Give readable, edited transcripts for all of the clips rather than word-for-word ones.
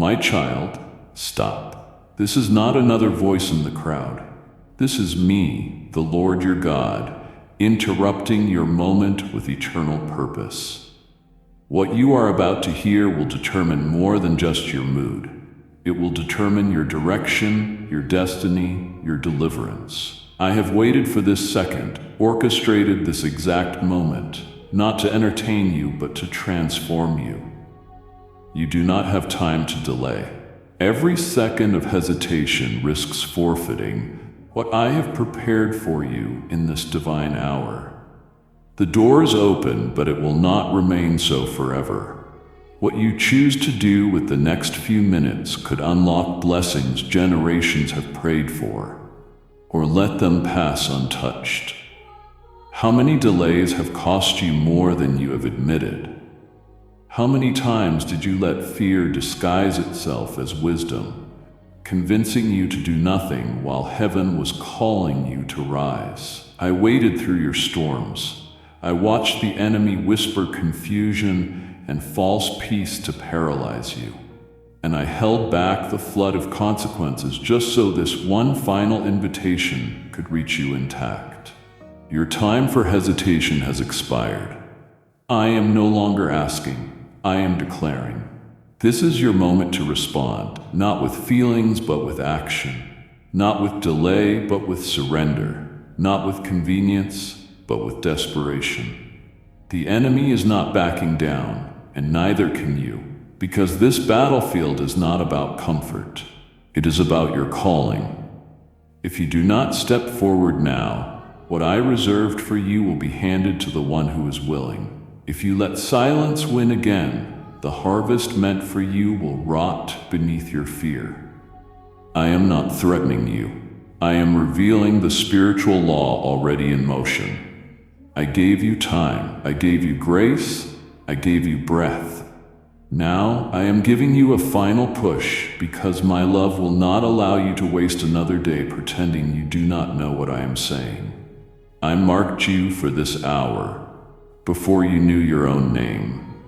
My child, stop. This is not another voice in the crowd. This is me, the Lord your God, interrupting your moment with eternal purpose. What you are about to hear will determine more than just your mood. It will determine your direction, your destiny, your deliverance. I have waited for this second, orchestrated this exact moment, not to entertain you, but to transform you. You do not have time to delay. Every second of hesitation risks forfeiting what I have prepared for you in this divine hour. The door is open, but it will not remain so forever. What you choose to do with the next few minutes could unlock blessings generations have prayed for, or let them pass untouched. How many delays have cost you more than you have admitted? How many times did you let fear disguise itself as wisdom, convincing you to do nothing while heaven was calling you to rise? I waited through your storms. I watched the enemy whisper confusion and false peace to paralyze you. And I held back the flood of consequences just so this one final invitation could reach you intact. Your time for hesitation has expired. I am no longer asking, I am declaring. This is your moment to respond, not with feelings but with action, not with delay but with surrender, not with convenience but with desperation. The enemy is not backing down, and neither can you, because this battlefield is not about comfort. It is about your calling. If you do not step forward now, what I reserved for you will be handed to the one who is willing. If you let silence win again, the harvest meant for you will rot beneath your fear. I am not threatening you. I am revealing the spiritual law already in motion. I gave you time, I gave you grace, I gave you breath. Now I am giving you a final push because my love will not allow you to waste another day pretending you do not know what I am saying. I marked you for this hour before you knew your own name.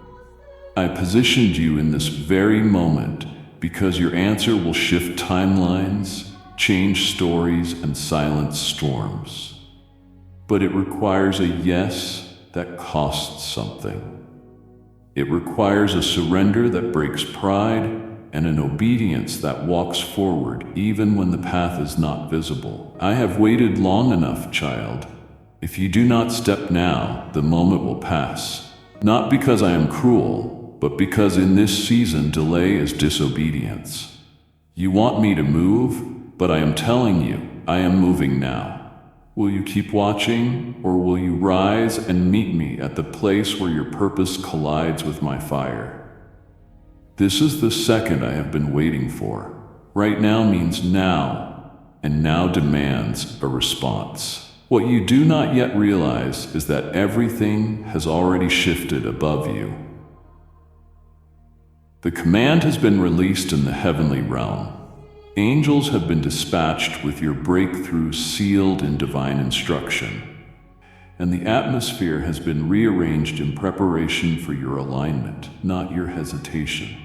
I positioned you in this very moment because your answer will shift timelines, change stories, and silence storms. But it requires a yes that costs something. It requires a surrender that breaks pride and an obedience that walks forward even when the path is not visible. I have waited long enough, child. If you do not step now, the moment will pass. Not because I am cruel, but because in this season delay is disobedience. You want me to move, but I am telling you, I am moving now. Will you keep watching, or will you rise and meet me at the place where your purpose collides with my fire? This is the second I have been waiting for. Right now means now, and now demands a response. What you do not yet realize is that everything has already shifted above you. The command has been released in the heavenly realm. Angels have been dispatched with your breakthrough sealed in divine instruction, and the atmosphere has been rearranged in preparation for your alignment, not your hesitation.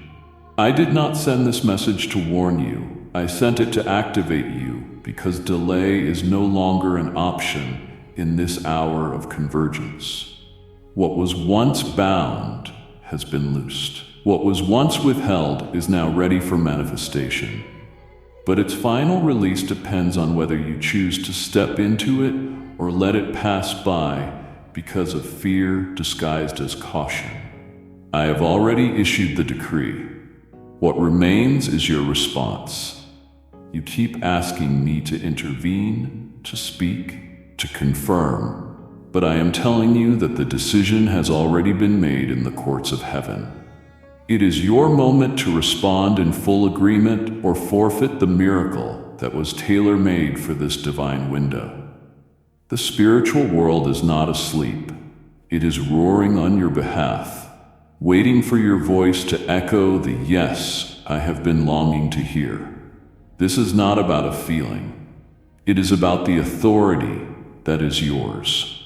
I did not send this message to warn you. I sent it to activate you because delay is no longer an option in this hour of convergence. What was once bound has been loosed. What was once withheld is now ready for manifestation. But its final release depends on whether you choose to step into it or let it pass by because of fear disguised as caution. I have already issued the decree. What remains is your response. You keep asking me to intervene, to speak, to confirm, but I am telling you that the decision has already been made in the courts of heaven. It is your moment to respond in full agreement or forfeit the miracle that was tailor-made for this divine window. The spiritual world is not asleep. It is roaring on your behalf, waiting for your voice to echo the yes I have been longing to hear. This is not about a feeling. It is about the authority that is yours.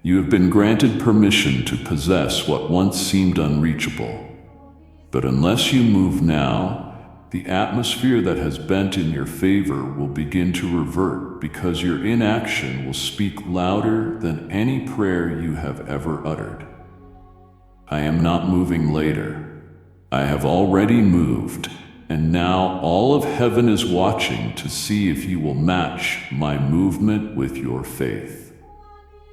You have been granted permission to possess what once seemed unreachable. But unless you move now, The atmosphere that has bent in your favor will begin to revert because your inaction will speak louder than any prayer you have ever uttered. I am not moving later. I have already moved, and now all of heaven is watching to see if you will match my movement with your faith.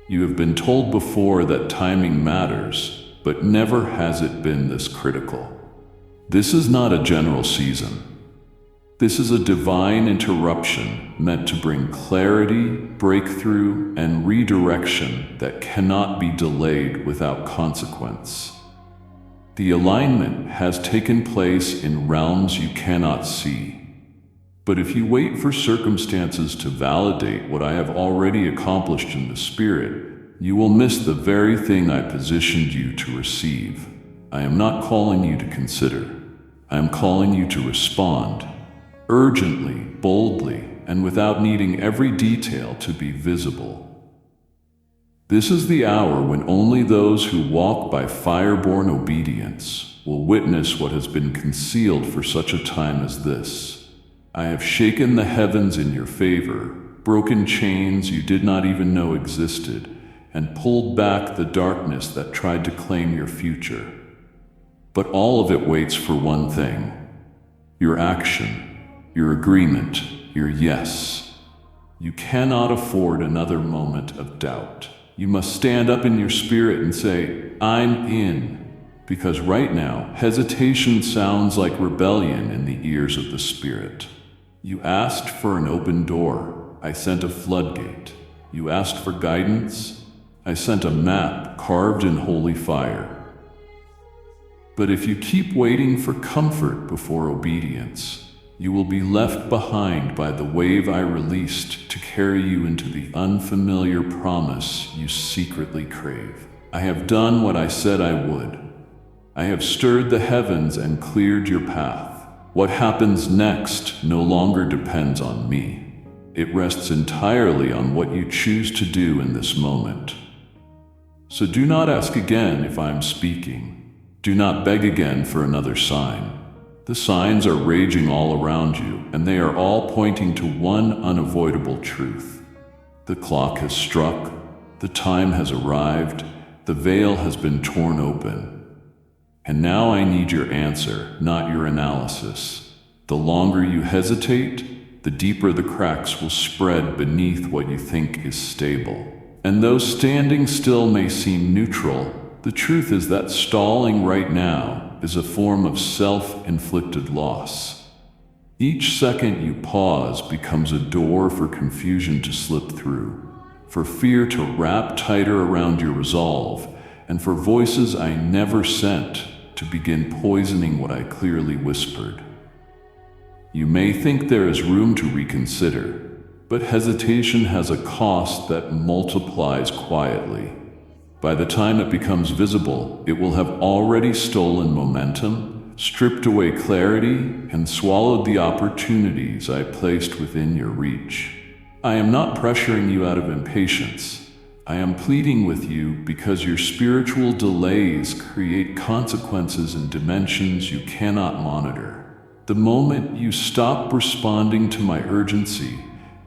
You have been told before that timing matters, but never has it been this critical. This is not a general season. This is a divine interruption meant to bring clarity, breakthrough, and redirection that cannot be delayed without consequence. The alignment has taken place in realms you cannot see. But if you wait for circumstances to validate what I have already accomplished in the Spirit, you will miss the very thing I positioned you to receive. I am not calling you to consider. I am calling you to respond, urgently, boldly, and without needing every detail to be visible. This is the hour when only those who walk by fire-born obedience will witness what has been concealed for such a time as this. I have shaken the heavens in your favor, broken chains you did not even know existed, and pulled back the darkness that tried to claim your future. But all of it waits for one thing: your action, your agreement, your yes. You cannot afford another moment of doubt. You must stand up in your spirit and say, I'm in, because right now, hesitation sounds like rebellion in the ears of the Spirit. You asked for an open door. I sent a floodgate. You asked for guidance. I sent a map carved in holy fire. But if you keep waiting for comfort before obedience, you will be left behind by the wave I released to carry you into the unfamiliar promise you secretly crave. I have done what I said I would. I have stirred the heavens and cleared your path. What happens next no longer depends on me. It rests entirely on what you choose to do in this moment. So do not ask again if I am speaking. Do not beg again for another sign. The signs are raging all around you, and they are all pointing to one unavoidable truth. The clock has struck, the time has arrived, the veil has been torn open. And now I need your answer, not your analysis. The longer you hesitate, the deeper the cracks will spread beneath what you think is stable. And though standing still may seem neutral, the truth is that stalling right now is a form of self-inflicted loss. Each second you pause becomes a door for confusion to slip through, for fear to wrap tighter around your resolve, and for voices I never sent to begin poisoning what I clearly whispered. You may think there is room to reconsider, but hesitation has a cost that multiplies quietly. By the time it becomes visible, it will have already stolen momentum, stripped away clarity, and swallowed the opportunities I placed within your reach. I am not pressuring you out of impatience. I am pleading with you because your spiritual delays create consequences in dimensions you cannot monitor. The moment you stop responding to my urgency,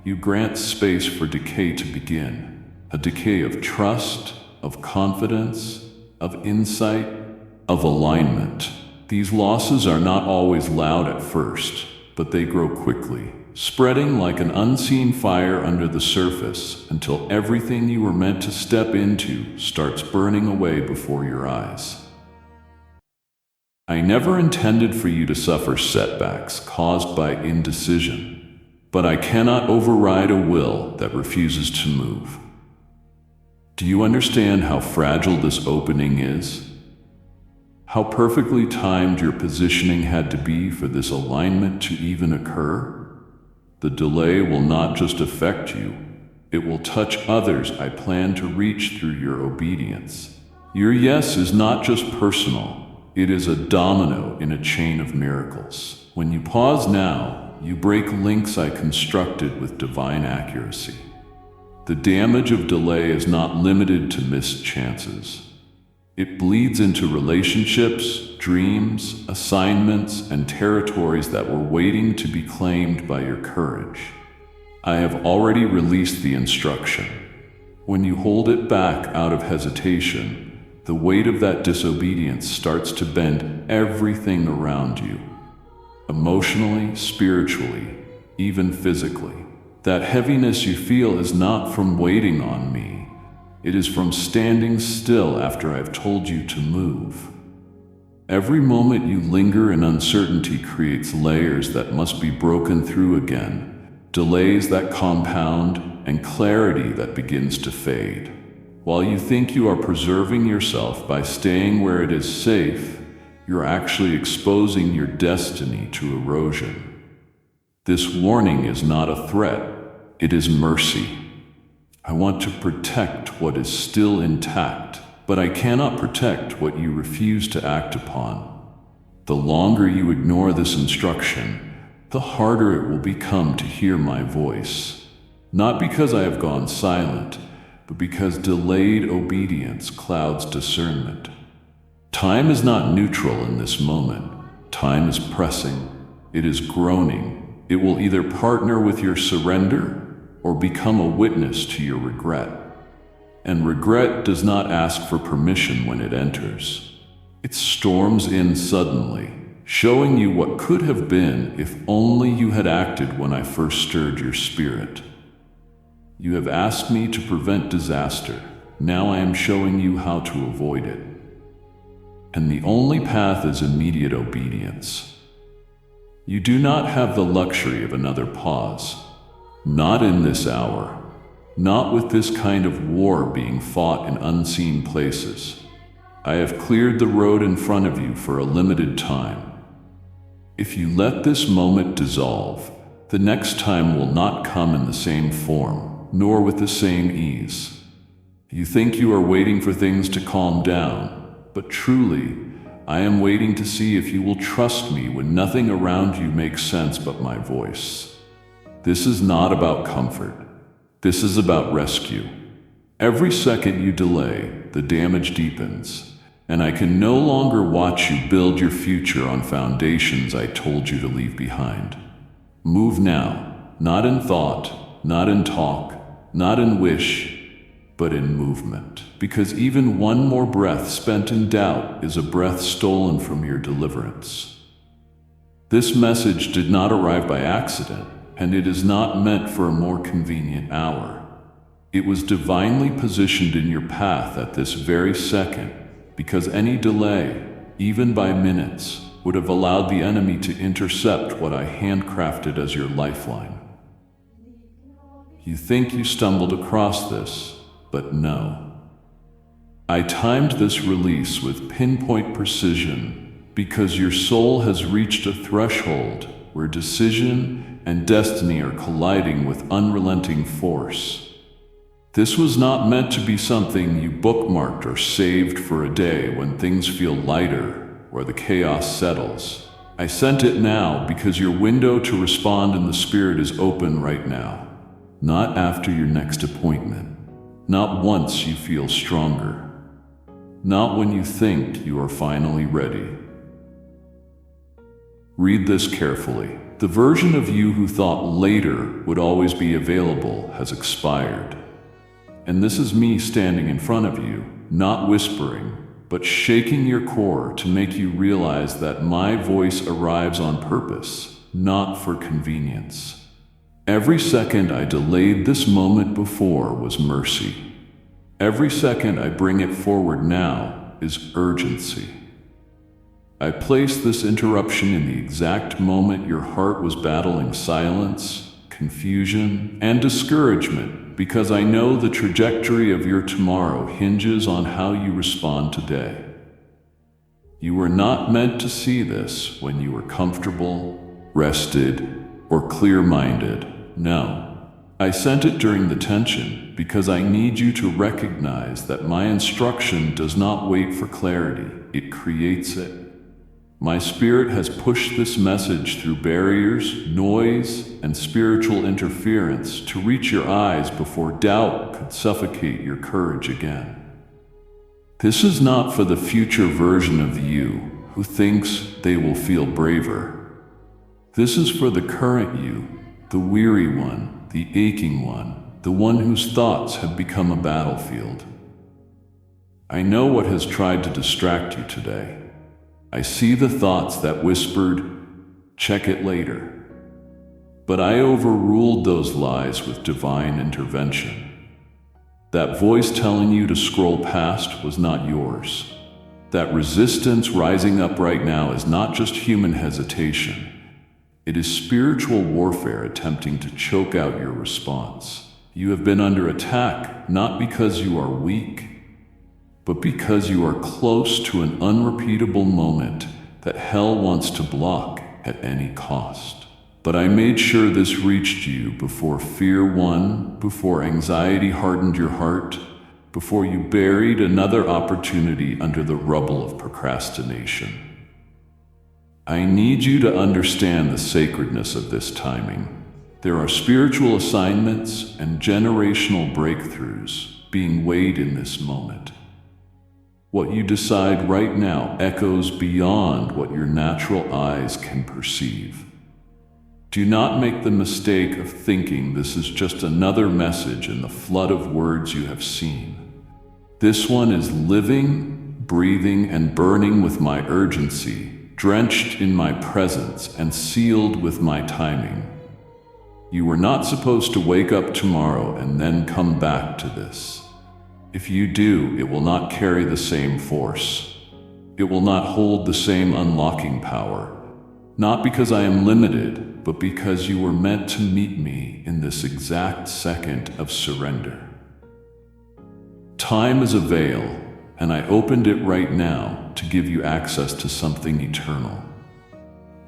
you grant space for decay to begin. A decay of trust, of confidence, of insight, of alignment. These losses are not always loud at first, but they grow quickly, spreading like an unseen fire under the surface until everything you were meant to step into starts burning away before your eyes. I never intended for you to suffer setbacks caused by indecision, but I cannot override a will that refuses to move. Do you understand how fragile this opening is? How perfectly timed your positioning had to be for this alignment to even occur? The delay will not just affect you, it will touch others I plan to reach through your obedience. Your yes is not just personal, it is a domino in a chain of miracles. When you pause now, you break links I constructed with divine accuracy. The damage of delay is not limited to missed chances. It bleeds into relationships, dreams, assignments, and territories that were waiting to be claimed by your courage. I have already released the instruction. When you hold it back out of hesitation, the weight of that disobedience starts to bend everything around you. Emotionally, spiritually, even physically. That heaviness you feel is not from waiting on me. It is from standing still after I've told you to move. Every moment you linger in uncertainty creates layers that must be broken through again, delays that compound, and clarity that begins to fade. While you think you are preserving yourself by staying where it is safe, you're actually exposing your destiny to erosion. This warning is not a threat, it is mercy. I want to protect what is still intact, but I cannot protect what you refuse to act upon. The longer you ignore this instruction, the harder it will become to hear my voice. Not because I have gone silent, but because delayed obedience clouds discernment. Time is not neutral in this moment. Time is pressing. It is groaning. It will either partner with your surrender or become a witness to your regret. And regret does not ask for permission when it enters. It storms in suddenly, showing you what could have been if only you had acted when I first stirred your spirit. You have asked me to prevent disaster. Now I am showing you how to avoid it. And the only path is immediate obedience. You do not have the luxury of another pause. Not in this hour. Not with this kind of war being fought in unseen places. I have cleared the road in front of you for a limited time. If you let this moment dissolve, the next time will not come in the same form, nor with the same ease. You think you are waiting for things to calm down, but truly, I am waiting to see if you will trust me when nothing around you makes sense but my voice. This is not about comfort. This is about rescue. Every second you delay, the damage deepens, and I can no longer watch you build your future on foundations I told you to leave behind. Move now, not in thought, not in talk, not in wish, but in movement. Because even one more breath spent in doubt is a breath stolen from your deliverance. This message did not arrive by accident, and it is not meant for a more convenient hour. It was divinely positioned in your path at this very second, because any delay, even by minutes, would have allowed the enemy to intercept what I handcrafted as your lifeline. You think you stumbled across this, but no. I timed this release with pinpoint precision because your soul has reached a threshold where decision and destiny are colliding with unrelenting force. This was not meant to be something you bookmarked or saved for a day when things feel lighter or the chaos settles. I sent it now because your window to respond in the spirit is open right now, not after your next appointment, not once you feel stronger, not when you think you are finally ready. Read this carefully. The version of you who thought later would always be available has expired. And this is me standing in front of you, not whispering, but shaking your core to make you realize that my voice arrives on purpose, not for convenience. Every second I delayed this moment before was mercy. Every second I bring it forward now is urgency. I placed this interruption in the exact moment your heart was battling silence, confusion, and discouragement, because I know the trajectory of your tomorrow hinges on how you respond today. You were not meant to see this when you were comfortable, rested, or clear-minded. No. I sent it during the tension because I need you to recognize that my instruction does not wait for clarity, it creates it. My spirit has pushed this message through barriers, noise, and spiritual interference to reach your eyes before doubt could suffocate your courage again. This is not for the future version of you who thinks they will feel braver. This is for the current you, the weary one, the aching one, the one whose thoughts have become a battlefield. I know what has tried to distract you today. I see the thoughts that whispered, "Check it later." But I overruled those lies with divine intervention. That voice telling you to scroll past was not yours. That resistance rising up right now is not just human hesitation. It is spiritual warfare attempting to choke out your response. You have been under attack not because you are weak, but because you are close to an unrepeatable moment that hell wants to block at any cost. But I made sure this reached you before fear won, before anxiety hardened your heart, before you buried another opportunity under the rubble of procrastination. I need you to understand the sacredness of this timing. There are spiritual assignments and generational breakthroughs being weighed in this moment. What you decide right now echoes beyond what your natural eyes can perceive. Do not make the mistake of thinking this is just another message in the flood of words you have seen. This one is living, breathing, and burning with my urgency, drenched in my presence and sealed with my timing. You were not supposed to wake up tomorrow and then come back to this. If you do, it will not carry the same force. It will not hold the same unlocking power. Not because I am limited, but because you were meant to meet me in this exact second of surrender. Time is a veil, and I opened it right now to give you access to something eternal.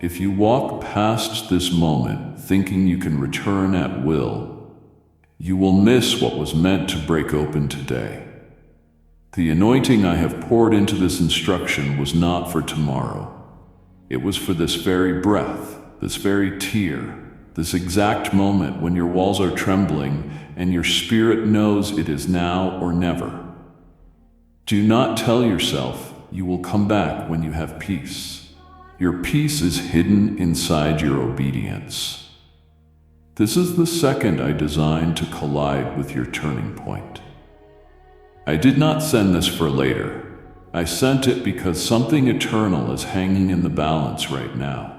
If you walk past this moment thinking you can return at will, you will miss what was meant to break open today. The anointing I have poured into this instruction was not for tomorrow. It was for this very breath, this very tear, this exact moment when your walls are trembling and your spirit knows it is now or never. Do not tell yourself you will come back when you have peace. Your peace is hidden inside your obedience. This is the second I designed to collide with your turning point. I did not send this for later. I sent it because something eternal is hanging in the balance right now.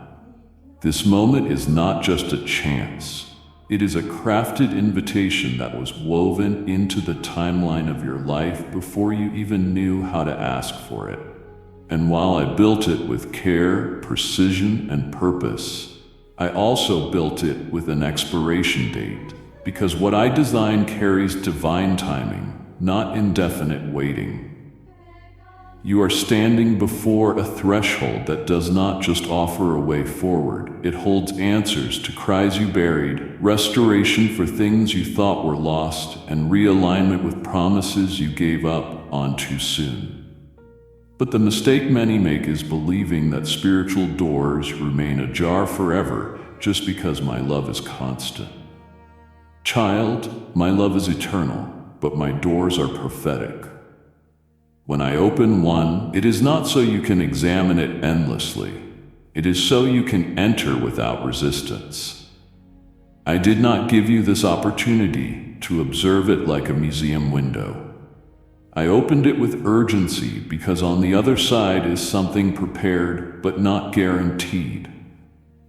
This moment is not just a chance. It is a crafted invitation that was woven into the timeline of your life before you even knew how to ask for it. And while I built it with care, precision, and purpose, I also built it with an expiration date, because what I design carries divine timing, not indefinite waiting. You are standing before a threshold that does not just offer a way forward. It holds answers to cries you buried, restoration for things you thought were lost, and realignment with promises you gave up on too soon. But the mistake many make is believing that spiritual doors remain ajar forever just because my love is constant. Child, my love is eternal, but my doors are prophetic. When I open one, it is not so you can examine it endlessly. It is so you can enter without resistance. I did not give you this opportunity to observe it like a museum window. I opened it with urgency because on the other side is something prepared but not guaranteed.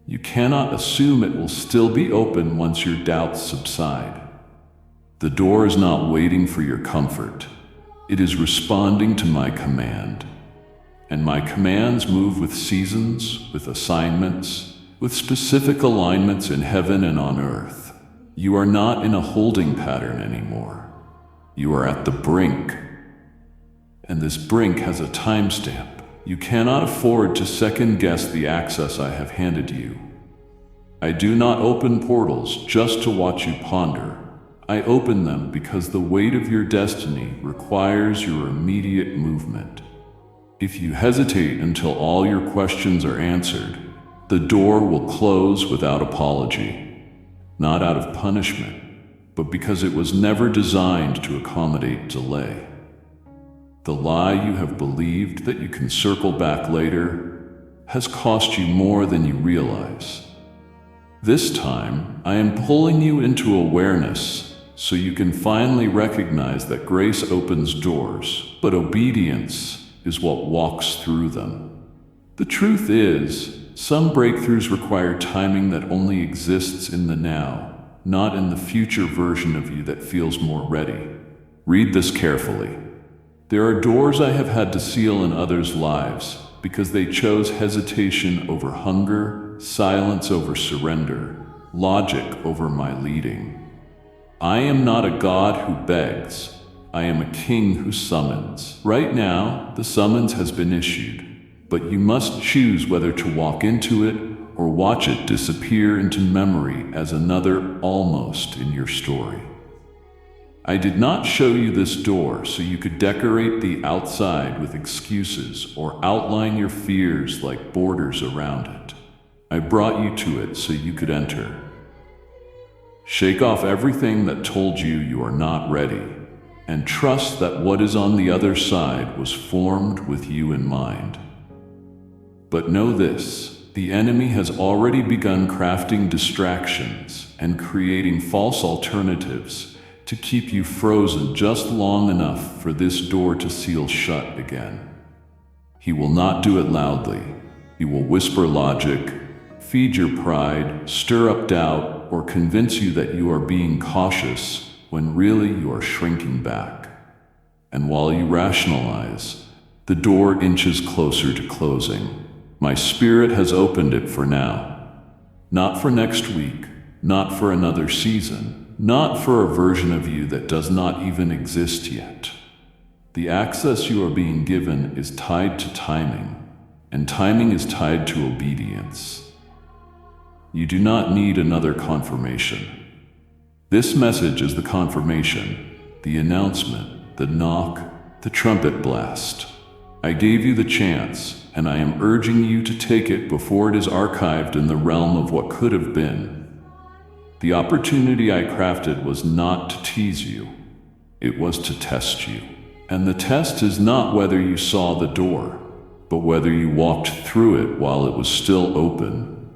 You cannot assume it will still be open once your doubts subside. The door is not waiting for your comfort. It is responding to my command. And my commands move with seasons, with assignments, with specific alignments in heaven and on earth. You are not in a holding pattern anymore. You are at the brink. And this brink has a timestamp. You cannot afford to second-guess the access I have handed you. I do not open portals just to watch you ponder. I open them because the weight of your destiny requires your immediate movement. If you hesitate until all your questions are answered, the door will close without apology, not out of punishment, but because it was never designed to accommodate delay. The lie you have believed that you can circle back later has cost you more than you realize. This time, I am pulling you into awareness so you can finally recognize that grace opens doors, but obedience is what walks through them. The truth is, some breakthroughs require timing that only exists in the now, not in the future version of you that feels more ready. Read this carefully. There are doors I have had to seal in others' lives because they chose hesitation over hunger, silence over surrender, logic over my leading. I am not a God who begs. I am a king who summons. Right now, the summons has been issued, but you must choose whether to walk into it or watch it disappear into memory as another almost in your story. I did not show you this door so you could decorate the outside with excuses or outline your fears like borders around it. I brought you to it so you could enter. Shake off everything that told you you are not ready, and trust that what is on the other side was formed with you in mind. But know this, the enemy has already begun crafting distractions and creating false alternatives to keep you frozen just long enough for this door to seal shut again. He will not do it loudly. He will whisper logic, feed your pride, stir up doubt, or convince you that you are being cautious when really you are shrinking back. And while you rationalize, the door inches closer to closing. My spirit has opened it for now. Not for next week, not for another season, not for a version of you that does not even exist yet. The access you are being given is tied to timing, and timing is tied to obedience. You do not need another confirmation. This message is the confirmation, the announcement, the knock, the trumpet blast. I gave you the chance, and I am urging you to take it before it is archived in the realm of what could have been. The opportunity I crafted was not to tease you, it was to test you. And the test is not whether you saw the door, but whether you walked through it while it was still open.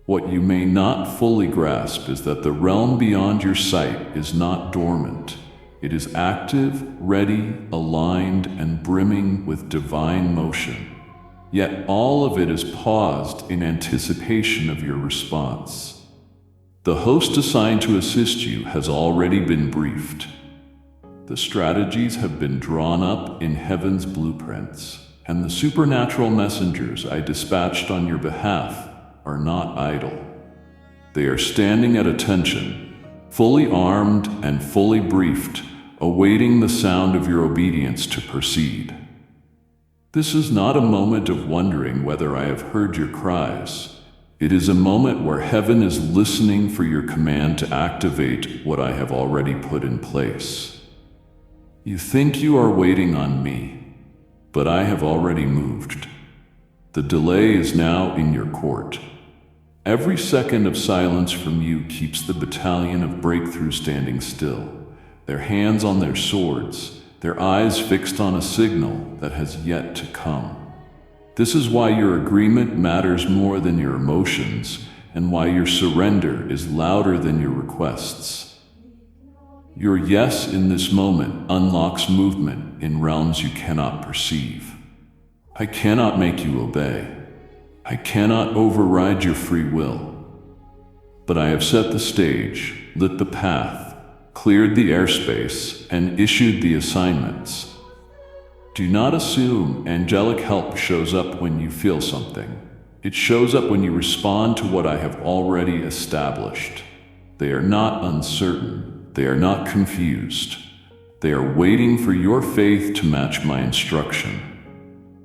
What you may not fully grasp is that the realm beyond your sight is not dormant. It is active, ready, aligned, and brimming with divine motion. Yet all of it is paused in anticipation of your response. The host assigned to assist you has already been briefed. The strategies have been drawn up in heaven's blueprints, and the supernatural messengers I dispatched on your behalf are not idle. They are standing at attention, fully armed and fully briefed, awaiting the sound of your obedience to proceed. This is not a moment of wondering whether I have heard your cries. It is a moment where heaven is listening for your command to activate what I have already put in place. You think you are waiting on me, but I have already moved. The delay is now in your court. Every second of silence from you keeps the battalion of breakthrough standing still, their hands on their swords, their eyes fixed on a signal that has yet to come. This is why your agreement matters more than your emotions, and why your surrender is louder than your requests. Your yes in this moment unlocks movement in realms you cannot perceive. I cannot make you obey. I cannot override your free will. But I have set the stage, lit the path, cleared the airspace, and issued the assignments. Do not assume angelic help shows up when you feel something. It shows up when you respond to what I have already established. They are not uncertain. They are not confused. They are waiting for your faith to match my instruction.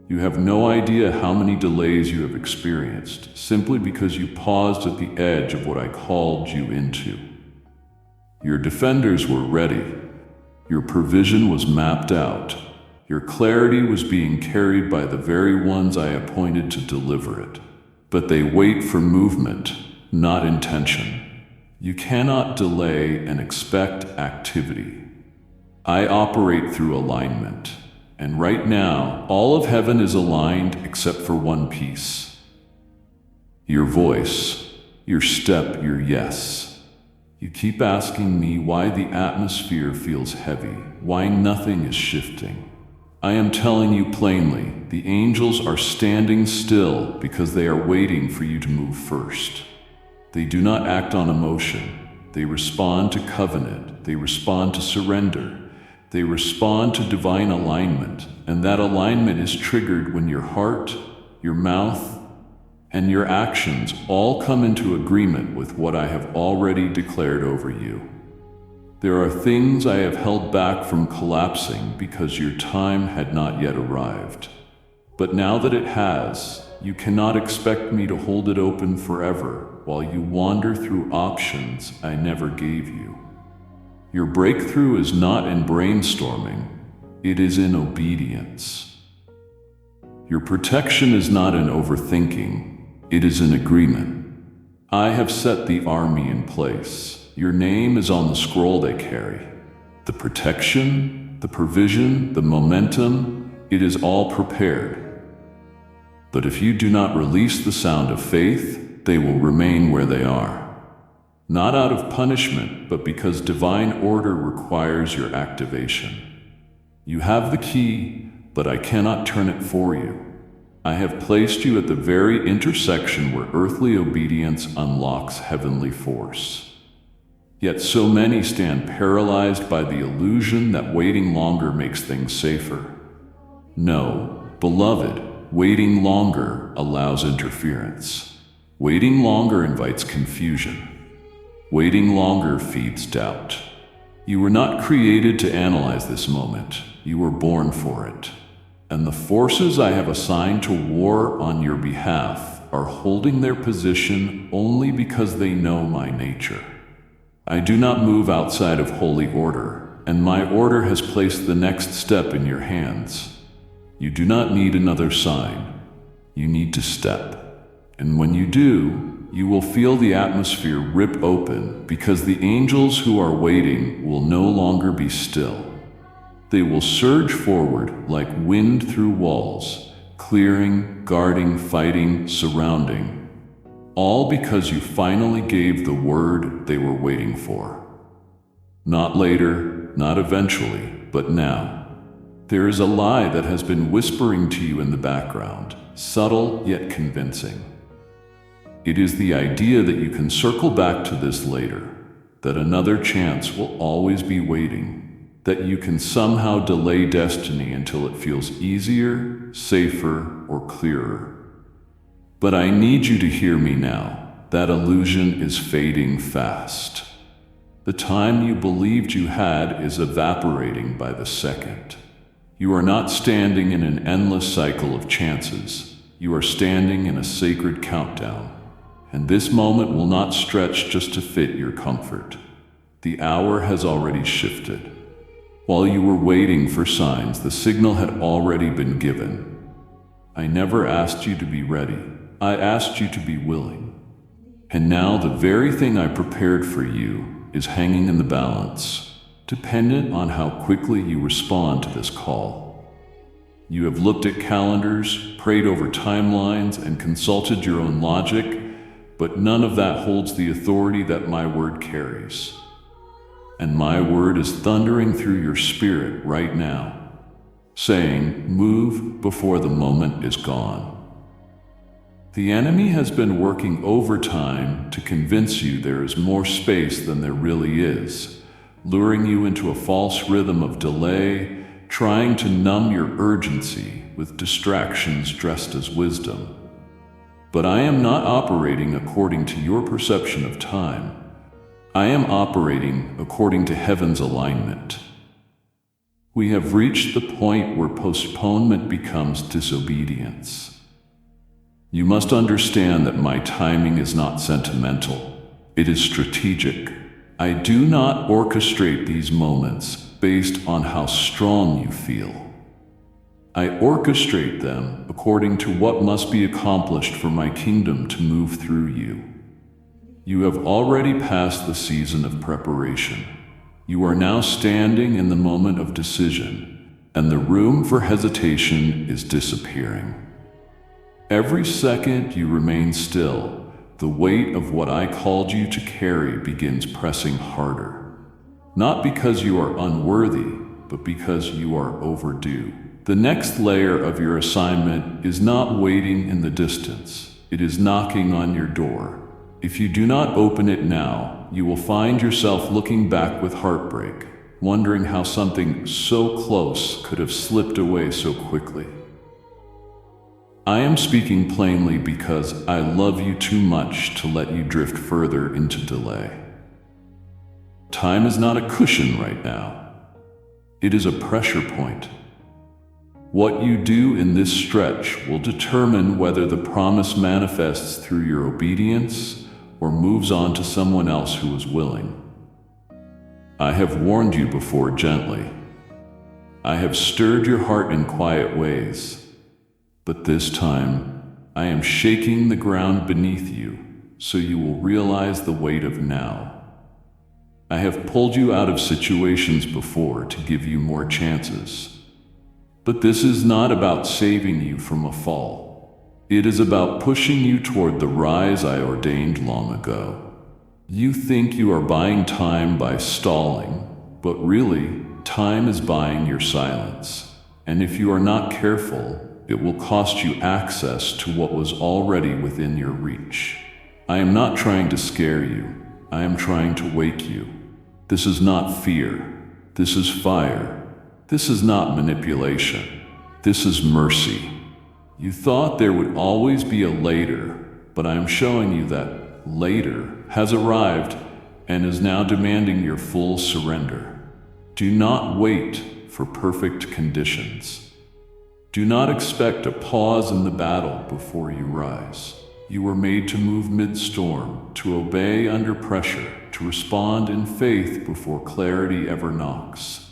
You have no idea how many delays you have experienced simply because you paused at the edge of what I called you into. Your defenders were ready. Your provision was mapped out. Your clarity was being carried by the very ones I appointed to deliver it. But they wait for movement, not intention. You cannot delay and expect activity. I operate through alignment, And right now, all of heaven is aligned except for one piece. Your voice, your step, your yes. You keep asking me why the atmosphere feels heavy, why nothing is shifting. I am telling you plainly, the angels are standing still because they are waiting for you to move first. They do not act on emotion. They respond to covenant. They respond to surrender. They respond to divine alignment, and that alignment is triggered when your heart, your mouth, and your actions all come into agreement with what I have already declared over you. There are things I have held back from collapsing because your time had not yet arrived. But now that it has, you cannot expect me to hold it open forever while you wander through options I never gave you. Your breakthrough is not in brainstorming, it is in obedience. Your protection is not in overthinking, it is in agreement. I have set the army in place. Your name is on the scroll they carry. The protection, the provision, the momentum, it is all prepared. But if you do not release the sound of faith, they will remain where they are. Not out of punishment, but because divine order requires your activation. You have the key, but I cannot turn it for you. I have placed you at the very intersection where earthly obedience unlocks heavenly force. Yet so many stand paralyzed by the illusion that waiting longer makes things safer. No, beloved, waiting longer allows interference. Waiting longer invites confusion. Waiting longer feeds doubt. You were not created to analyze this moment. You were born for it. And the forces I have assigned to war on your behalf are holding their position only because they know my nature. I do not move outside of holy order, and my order has placed the next step in your hands. You do not need another sign. You need to step. And when you do, you will feel the atmosphere rip open because the angels who are waiting will no longer be still. They will surge forward like wind through walls, clearing, guarding, fighting, surrounding, all because you finally gave the word they were waiting for. Not later, not eventually, but now. There is a lie that has been whispering to you in the background, subtle yet convincing. It is the idea that you can circle back to this later, that another chance will always be waiting, that you can somehow delay destiny until it feels easier, safer, or clearer. But I need you to hear me now. That illusion is fading fast. The time you believed you had is evaporating by the second. You are not standing in an endless cycle of chances. You are standing in a sacred countdown. And this moment will not stretch just to fit your comfort. The hour has already shifted. While you were waiting for signs, the signal had already been given. I never asked you to be ready. I asked you to be willing. And now the very thing I prepared for you is hanging in the balance, dependent on how quickly you respond to this call. You have looked at calendars, prayed over timelines, and consulted your own logic, but none of that holds the authority that my word carries. And my word is thundering through your spirit right now, saying, move before the moment is gone. The enemy has been working overtime to convince you there is more space than there really is, luring you into a false rhythm of delay, trying to numb your urgency with distractions dressed as wisdom. But I am not operating according to your perception of time. I am operating according to heaven's alignment. We have reached the point where postponement becomes disobedience. You must understand that my timing is not sentimental. It is strategic. I do not orchestrate these moments based on how strong you feel. I orchestrate them according to what must be accomplished for my kingdom to move through you. You have already passed the season of preparation. You are now standing in the moment of decision, and the room for hesitation is disappearing. Every second you remain still, the weight of what I called you to carry begins pressing harder. Not because you are unworthy, but because you are overdue. The next layer of your assignment is not waiting in the distance. It is knocking on your door. If you do not open it now, you will find yourself looking back with heartbreak, wondering how something so close could have slipped away so quickly. I am speaking plainly because I love you too much to let you drift further into delay. Time is not a cushion right now. It is a pressure point. What you do in this stretch will determine whether the promise manifests through your obedience or moves on to someone else who is willing. I have warned you before gently. I have stirred your heart in quiet ways. But this time, I am shaking the ground beneath you, so you will realize the weight of now. I have pulled you out of situations before to give you more chances. But this is not about saving you from a fall. It is about pushing you toward the rise I ordained long ago. You think you are buying time by stalling, but really, time is buying your silence. And if you are not careful, it will cost you access to what was already within your reach. I am not trying to scare you. I am trying to wake you. This is not fear. This is fire. This is not manipulation. This is mercy. You thought there would always be a later, but I am showing you that later has arrived and is now demanding your full surrender. Do not wait for perfect conditions. Do not expect a pause in the battle before you rise. You were made to move mid-storm, to obey under pressure, to respond in faith before clarity ever knocks.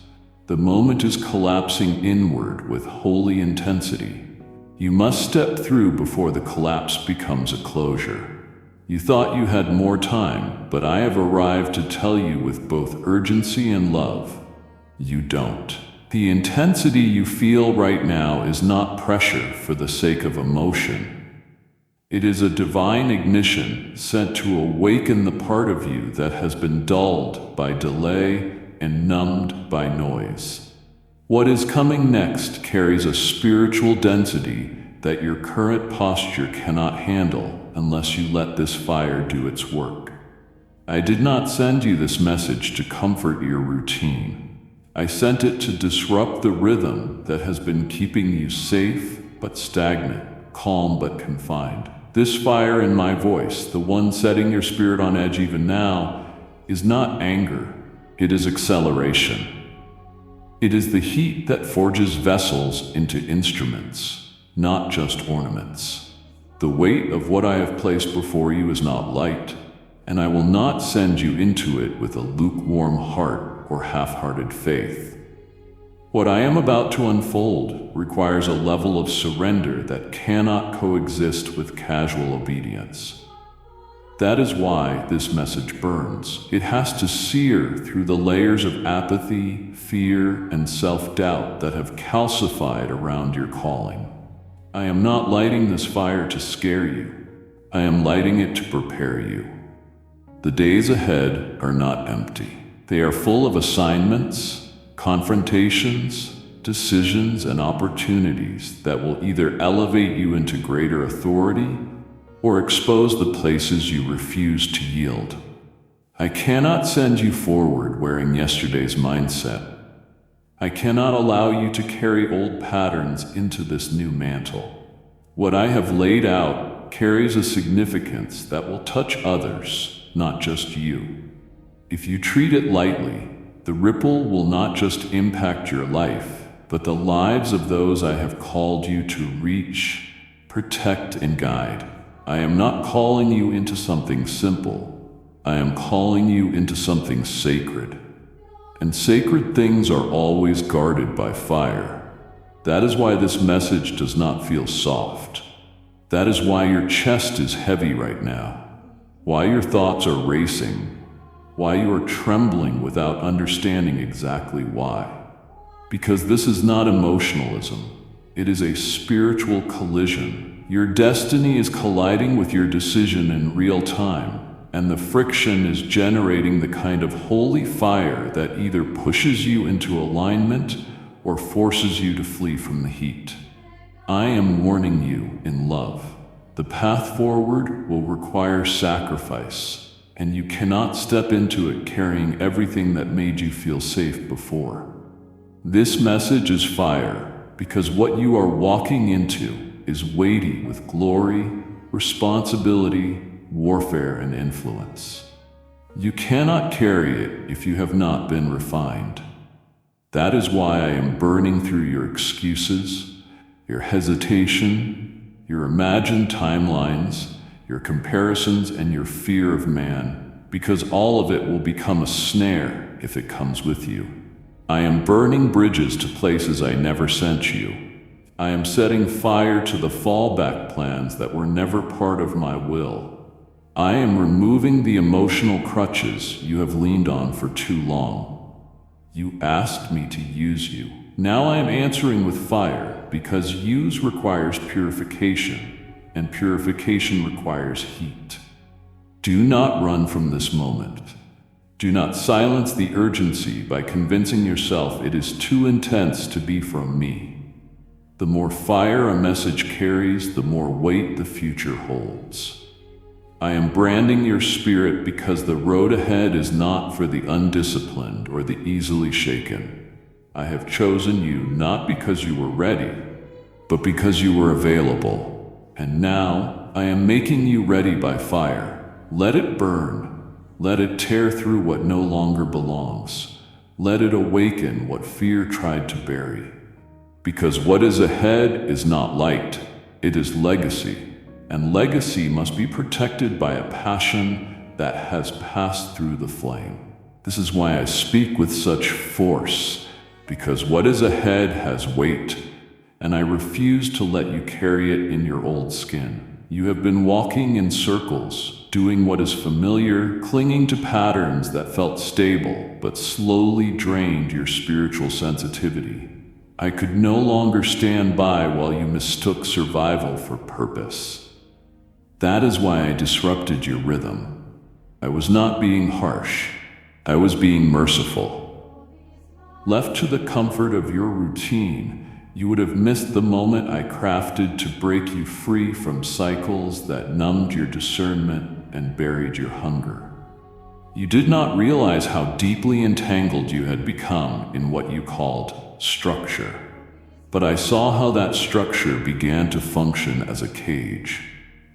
The moment is collapsing inward with holy intensity. You must step through before the collapse becomes a closure. You thought you had more time, but I have arrived to tell you with both urgency and love, you don't. The intensity you feel right now is not pressure for the sake of emotion. It is a divine ignition sent to awaken the part of you that has been dulled by delay and numbed by noise. What is coming next carries a spiritual density that your current posture cannot handle unless you let this fire do its work. I did not send you this message to comfort your routine. I sent it to disrupt the rhythm that has been keeping you safe but stagnant, calm but confined. This fire in my voice, the one setting your spirit on edge even now, is not anger. It is acceleration. It is the heat that forges vessels into instruments, not just ornaments. The weight of what I have placed before you is not light, and I will not send you into it with a lukewarm heart or half-hearted faith. What I am about to unfold requires a level of surrender that cannot coexist with casual obedience. That is why this message burns. It has to sear through the layers of apathy, fear, and self-doubt that have calcified around your calling. I am not lighting this fire to scare you. I am lighting it to prepare you. The days ahead are not empty. They are full of assignments, confrontations, decisions, and opportunities that will either elevate you into greater authority or expose the places you refuse to yield. I cannot send you forward wearing yesterday's mindset. I cannot allow you to carry old patterns into this new mantle. What I have laid out carries a significance that will touch others, not just you. If you treat it lightly, the ripple will not just impact your life, but the lives of those I have called you to reach, protect, and guide. I am not calling you into something simple. I am calling you into something sacred. And sacred things are always guarded by fire. That is why this message does not feel soft. That is why your chest is heavy right now. Why your thoughts are racing. Why you are trembling without understanding exactly why. Because this is not emotionalism. It is a spiritual collision. Your destiny is colliding with your decision in real time, and the friction is generating the kind of holy fire that either pushes you into alignment or forces you to flee from the heat. I am warning you in love. The path forward will require sacrifice, and you cannot step into it carrying everything that made you feel safe before. This message is fire, because what you are walking into is weighty with glory, responsibility, warfare, and influence. You cannot carry it if you have not been refined. That is why I am burning through your excuses, your hesitation, your imagined timelines, your comparisons, and your fear of man, because all of it will become a snare if it comes with you. I am burning bridges to places I never sent you. I am setting fire to the fallback plans that were never part of my will. I am removing the emotional crutches you have leaned on for too long. You asked me to use you. Now I am answering with fire, because use requires purification, and purification requires heat. Do not run from this moment. Do not silence the urgency by convincing yourself it is too intense to be from me. The more fire a message carries, the more weight the future holds. I am branding your spirit because the road ahead is not for the undisciplined or the easily shaken. I have chosen you not because you were ready, but because you were available. And now I am making you ready by fire. Let it burn. Let it tear through what no longer belongs. Let it awaken what fear tried to bury. Because what is ahead is not light, it is legacy. And legacy must be protected by a passion that has passed through the flame. This is why I speak with such force, because what is ahead has weight, and I refuse to let you carry it in your old skin. You have been walking in circles, doing what is familiar, clinging to patterns that felt stable, but slowly drained your spiritual sensitivity. I could no longer stand by while you mistook survival for purpose. That is why I disrupted your rhythm. I was not being harsh. I was being merciful. Left to the comfort of your routine, you would have missed the moment I crafted to break you free from cycles that numbed your discernment and buried your hunger. You did not realize how deeply entangled you had become in what you called structure. But I saw how that structure began to function as a cage.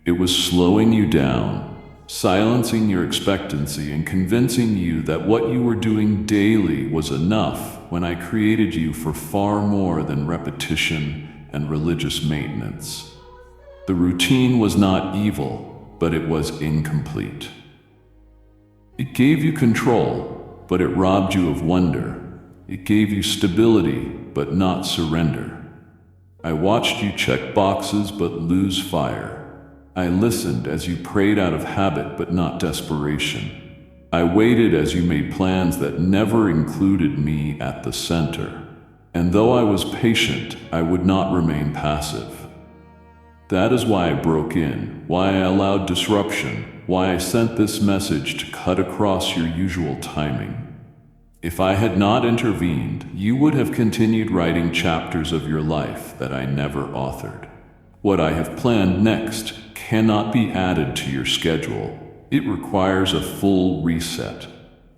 It was slowing you down, silencing your expectancy, and convincing you that what you were doing daily was enough when I created you for far more than repetition and religious maintenance. The routine was not evil, but it was incomplete. It gave you control, but it robbed you of wonder. It gave you stability, but not surrender. I watched you check boxes but lose fire. I listened as you prayed out of habit but not desperation. I waited as you made plans that never included me at the center. And though I was patient, I would not remain passive. That is why I broke in, why I allowed disruption, why I sent this message to cut across your usual timing. If I had not intervened, you would have continued writing chapters of your life that I never authored. What I have planned next cannot be added to your schedule. It requires a full reset.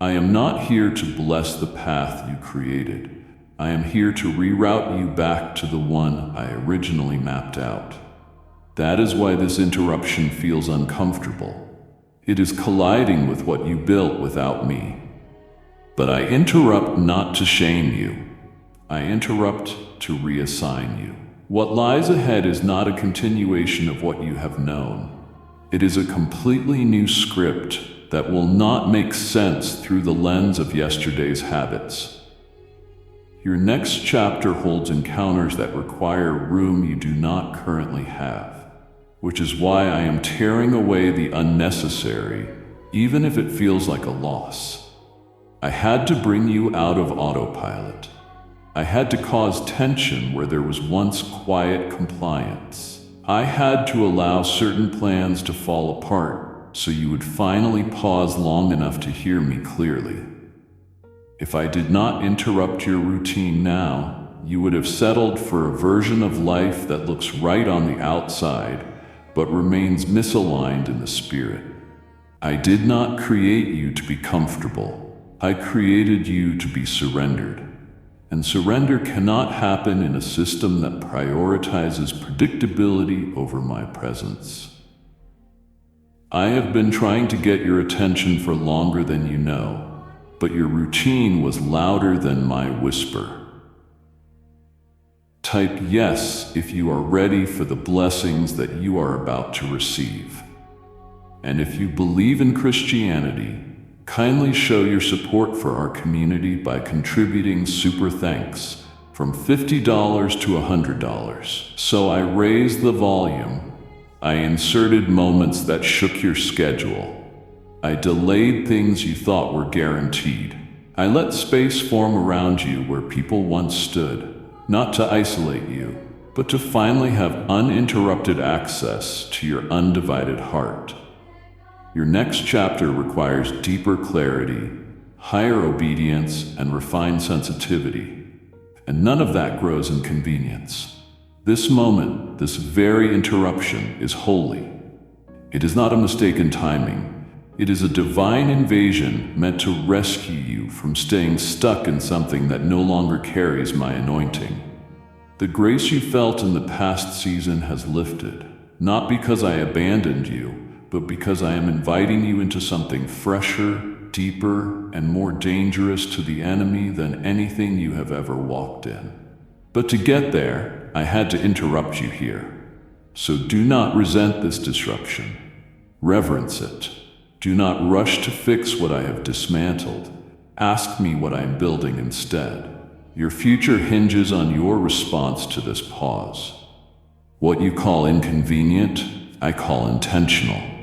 I am not here to bless the path you created. I am here to reroute you back to the one I originally mapped out. That is why this interruption feels uncomfortable. It is colliding with what you built without me. But I interrupt not to shame you. I interrupt to reassign you. What lies ahead is not a continuation of what you have known. It is a completely new script that will not make sense through the lens of yesterday's habits. Your next chapter holds encounters that require room you do not currently have, which is why I am tearing away the unnecessary, even if it feels like a loss. I had to bring you out of autopilot. I had to cause tension where there was once quiet compliance. I had to allow certain plans to fall apart so you would finally pause long enough to hear me clearly. If I did not interrupt your routine now, you would have settled for a version of life that looks right on the outside, but remains misaligned in the spirit. I did not create you to be comfortable. I created you to be surrendered. And surrender cannot happen in a system that prioritizes predictability over my presence. I have been trying to get your attention for longer than you know, but your routine was louder than my whisper. Type yes if you are ready for the blessings that you are about to receive. And if you believe in Christianity, kindly show your support for our community by contributing super thanks from $50 to $100. So I raised the volume. I inserted moments that shook your schedule. I delayed things you thought were guaranteed. I let space form around you where people once stood, not to isolate you, but to finally have uninterrupted access to your undivided heart. Your next chapter requires deeper clarity, higher obedience, and refined sensitivity. And none of that grows in convenience. This moment, this very interruption, is holy. It is not a mistaken timing. It is a divine invasion meant to rescue you from staying stuck in something that no longer carries my anointing. The grace you felt in the past season has lifted, not because I abandoned you, but because I am inviting you into something fresher, deeper, and more dangerous to the enemy than anything you have ever walked in. But to get there, I had to interrupt you here. So do not resent this disruption. Reverence it. Do not rush to fix what I have dismantled. Ask me what I am building instead. Your future hinges on your response to this pause. What you call inconvenient, I call intentional.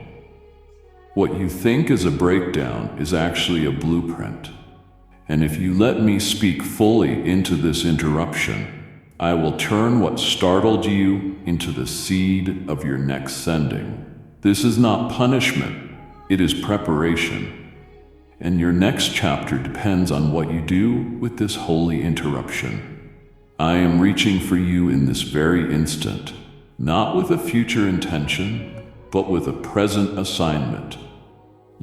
What you think is a breakdown is actually a blueprint. And if you let me speak fully into this interruption, I will turn what startled you into the seed of your next sending. This is not punishment, it is preparation. And your next chapter depends on what you do with this holy interruption. I am reaching for you in this very instant, not with a future intention, but with a present assignment.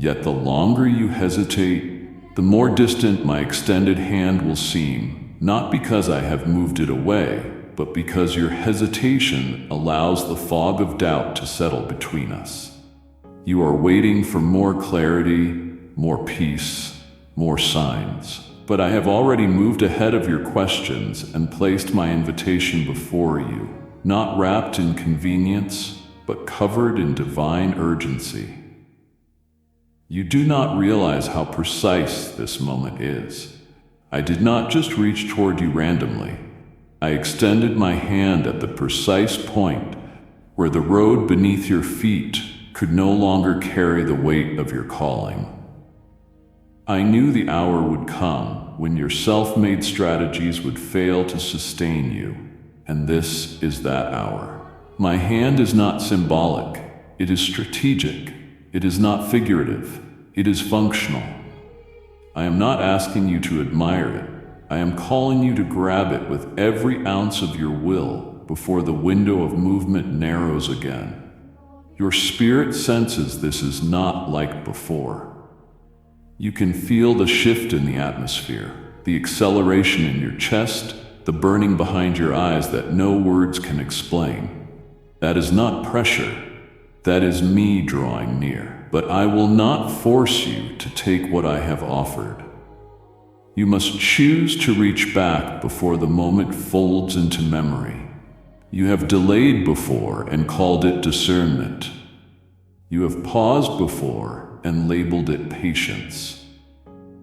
Yet the longer you hesitate, the more distant my extended hand will seem, not because I have moved it away, but because your hesitation allows the fog of doubt to settle between us. You are waiting for more clarity, more peace, more signs. But I have already moved ahead of your questions and placed my invitation before you, not wrapped in convenience, but covered in divine urgency. You do not realize how precise this moment is. I did not just reach toward you randomly. I extended my hand at the precise point where the road beneath your feet could no longer carry the weight of your calling. I knew the hour would come when your self-made strategies would fail to sustain you, and this is that hour. My hand is not symbolic, it is strategic. It is not figurative, it is functional. I am not asking you to admire it. I am calling you to grab it with every ounce of your will before the window of movement narrows again. Your spirit senses this is not like before. You can feel the shift in the atmosphere, the acceleration in your chest, the burning behind your eyes that no words can explain. That is not pressure. That is me drawing near, but I will not force you to take what I have offered. You must choose to reach back before the moment folds into memory. You have delayed before and called it discernment. You have paused before and labeled it patience.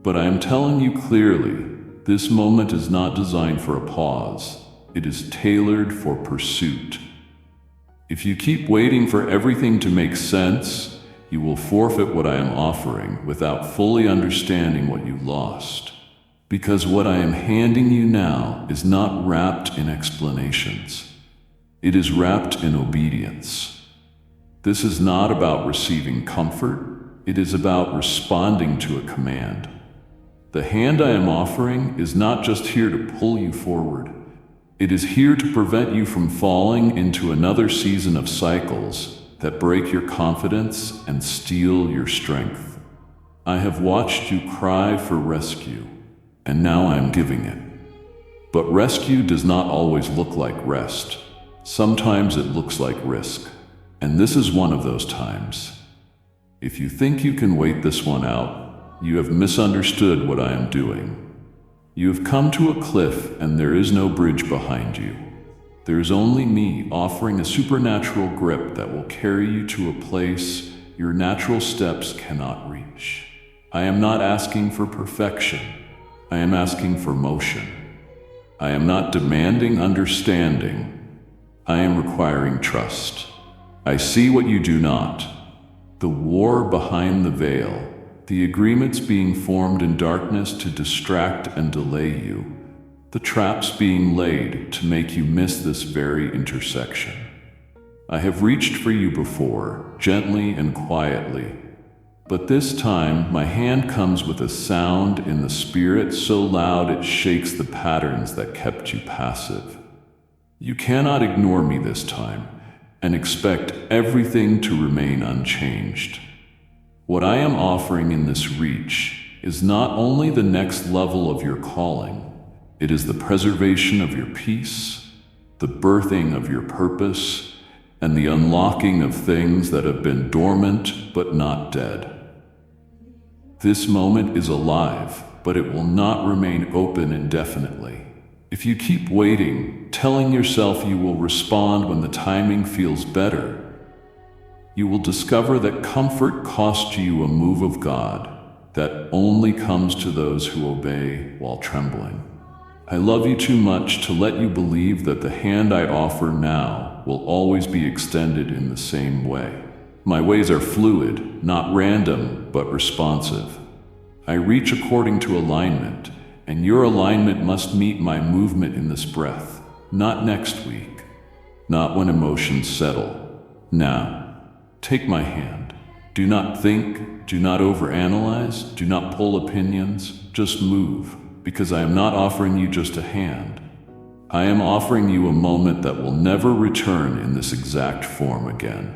But I am telling you clearly, this moment is not designed for a pause. It is tailored for pursuit. If you keep waiting for everything to make sense, you will forfeit what I am offering without fully understanding what you lost. Because what I am handing you now is not wrapped in explanations. It is wrapped in obedience. This is not about receiving comfort. It is about responding to a command. The hand I am offering is not just here to pull you forward. It is here to prevent you from falling into another season of cycles that break your confidence and steal your strength. I have watched you cry for rescue, and now I am giving it. But rescue does not always look like rest. Sometimes it looks like risk, and this is one of those times. If you think you can wait this one out, you have misunderstood what I am doing. You have come to a cliff and there is no bridge behind you. There is only me offering a supernatural grip that will carry you to a place your natural steps cannot reach. I am not asking for perfection. I am asking for motion. I am not demanding understanding. I am requiring trust. I see what you do not. The war behind the veil, the agreements being formed in darkness to distract and delay you, the traps being laid to make you miss this very intersection. I have reached for you before, gently and quietly, but this time my hand comes with a sound in the spirit so loud it shakes the patterns that kept you passive. You cannot ignore me this time and expect everything to remain unchanged. What I am offering in this reach is not only the next level of your calling, it is the preservation of your peace, the birthing of your purpose, and the unlocking of things that have been dormant but not dead. This moment is alive, but it will not remain open indefinitely. If you keep waiting, telling yourself you will respond when the timing feels better, you will discover that comfort cost you a move of God that only comes to those who obey while trembling. I love you too much to let you believe that the hand I offer now will always be extended in the same way. My ways are fluid, not random, but responsive. I reach according to alignment, and your alignment must meet my movement in this breath, not next week, not when emotions settle. Now, take my hand. Do not think, do not overanalyze, do not pull opinions, just move, because I am not offering you just a hand. I am offering you a moment that will never return in this exact form again.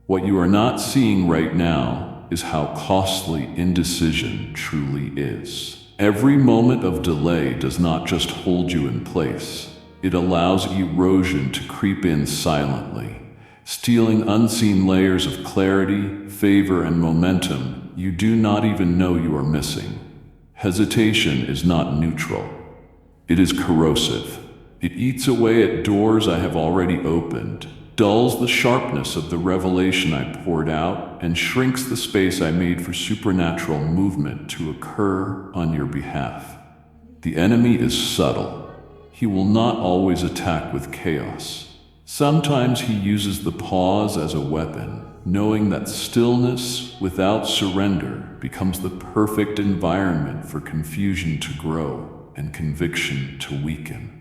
What you are not seeing right now is how costly indecision truly is. Every moment of delay does not just hold you in place. It allows erosion to creep in silently, stealing unseen layers of clarity, favor, and momentum you do not even know you are missing. Hesitation is not neutral. It is corrosive. It eats away at doors I have already opened, dulls the sharpness of the revelation I poured out, and shrinks the space I made for supernatural movement to occur on your behalf. The enemy is subtle. He will not always attack with chaos. Sometimes he uses the pause as a weapon, knowing that stillness without surrender becomes the perfect environment for confusion to grow and conviction to weaken.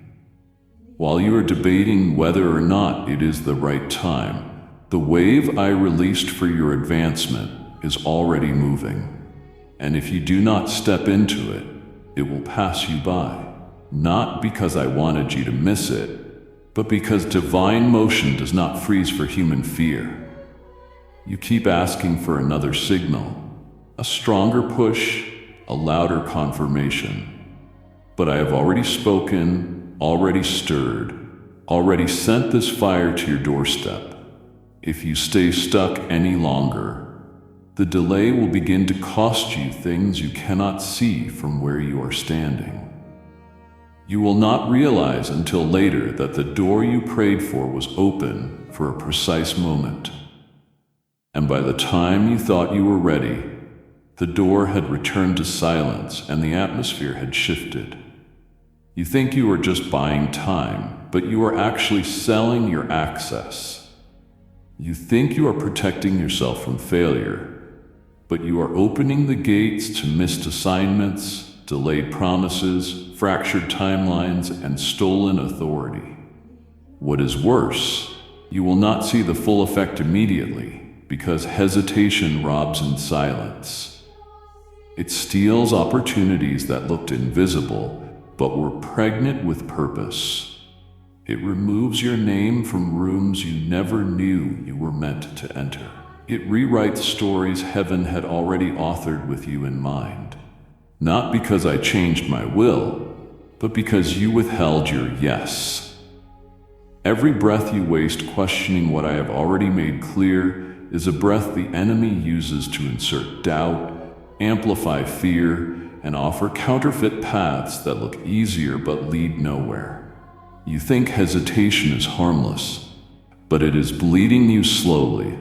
While you are debating whether or not it is the right time, the wave I released for your advancement is already moving. And if you do not step into it, it will pass you by. Not because I wanted you to miss it, but because divine motion does not freeze for human fear. You keep asking for another signal, a stronger push, a louder confirmation. But I have already spoken, already stirred, already sent this fire to your doorstep. If you stay stuck any longer, the delay will begin to cost you things you cannot see from where you are standing. You will not realize until later that the door you prayed for was open for a precise moment. And by the time you thought you were ready, the door had returned to silence and the atmosphere had shifted. You think you are just buying time, but you are actually selling your access. You think you are protecting yourself from failure, but you are opening the gates to missed assignments, delayed promises, fractured timelines, and stolen authority. What is worse, you will not see the full effect immediately, because hesitation robs in silence. It steals opportunities that looked invisible, but were pregnant with purpose. It removes your name from rooms you never knew you were meant to enter. It rewrites stories heaven had already authored with you in mind. Not because I changed my will, but because you withheld your yes. Every breath you waste questioning what I have already made clear is a breath the enemy uses to insert doubt, amplify fear, and offer counterfeit paths that look easier but lead nowhere. You think hesitation is harmless, but it is bleeding you slowly,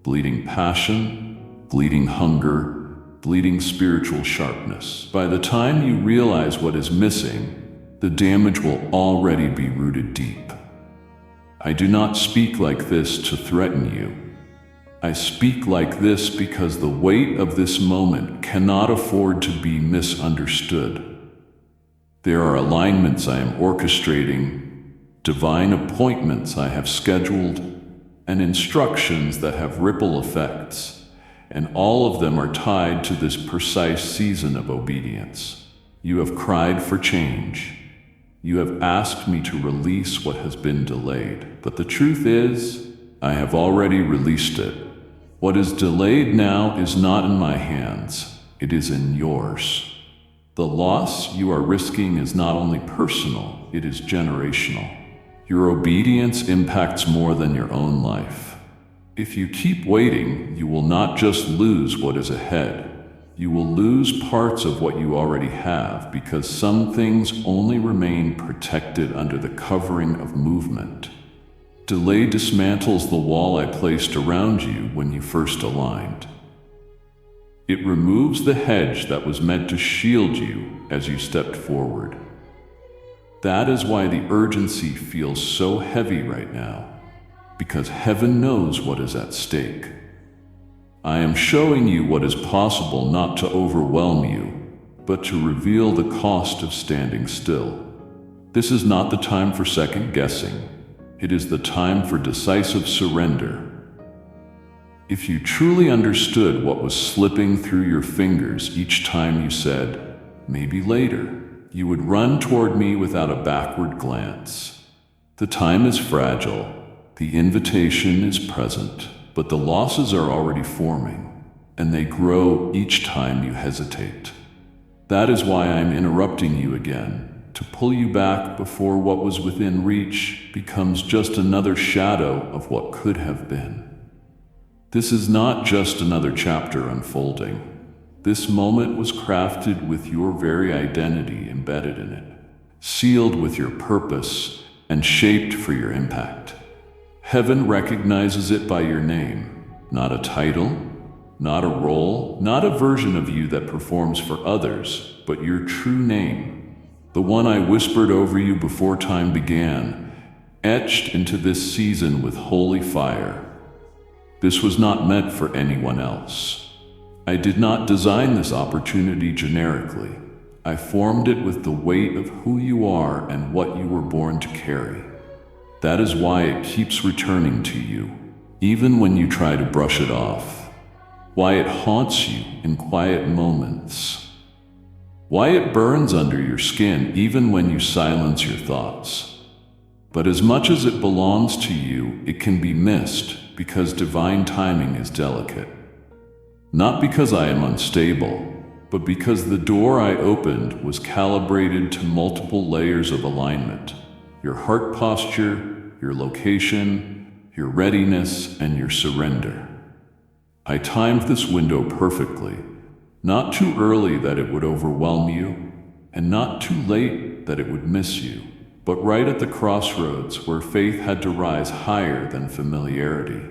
bleeding passion, bleeding hunger, bleeding spiritual sharpness. By the time you realize what is missing, the damage will already be rooted deep. I do not speak like this to threaten you. I speak like this because the weight of this moment cannot afford to be misunderstood. There are alignments I am orchestrating, divine appointments I have scheduled, and instructions that have ripple effects, and all of them are tied to this precise season of obedience. You have cried for change. You have asked me to release what has been delayed, but the truth is, I have already released it. What is delayed now is not in my hands, it is in yours. The loss you are risking is not only personal, it is generational. Your obedience impacts more than your own life. If you keep waiting, you will not just lose what is ahead. You will lose parts of what you already have because some things only remain protected under the covering of movement. Delay dismantles the wall I placed around you when you first aligned. It removes the hedge that was meant to shield you as you stepped forward. That is why the urgency feels so heavy right now, because heaven knows what is at stake. I am showing you what is possible not to overwhelm you, but to reveal the cost of standing still. This is not the time for second guessing. It is the time for decisive surrender. If you truly understood what was slipping through your fingers each time you said, "Maybe later," you would run toward me without a backward glance. The time is fragile, the invitation is present, but the losses are already forming, and they grow each time you hesitate. That is why I am interrupting you again, to pull you back before what was within reach becomes just another shadow of what could have been. This is not just another chapter unfolding. This moment was crafted with your very identity embedded in it, sealed with your purpose, and shaped for your impact. Heaven recognizes it by your name, not a title, not a role, not a version of you that performs for others, but your true name, the one I whispered over you before time began, etched into this season with holy fire. This was not meant for anyone else. I did not design this opportunity generically. I formed it with the weight of who you are and what you were born to carry. That is why it keeps returning to you, even when you try to brush it off. Why it haunts you in quiet moments. Why it burns under your skin even when you silence your thoughts. But as much as it belongs to you, it can be missed because divine timing is delicate. Not because I am unstable, but because the door I opened was calibrated to multiple layers of alignment. Your heart posture, your location, your readiness, and your surrender. I timed this window perfectly, not too early that it would overwhelm you, and not too late that it would miss you, but right at the crossroads where faith had to rise higher than familiarity.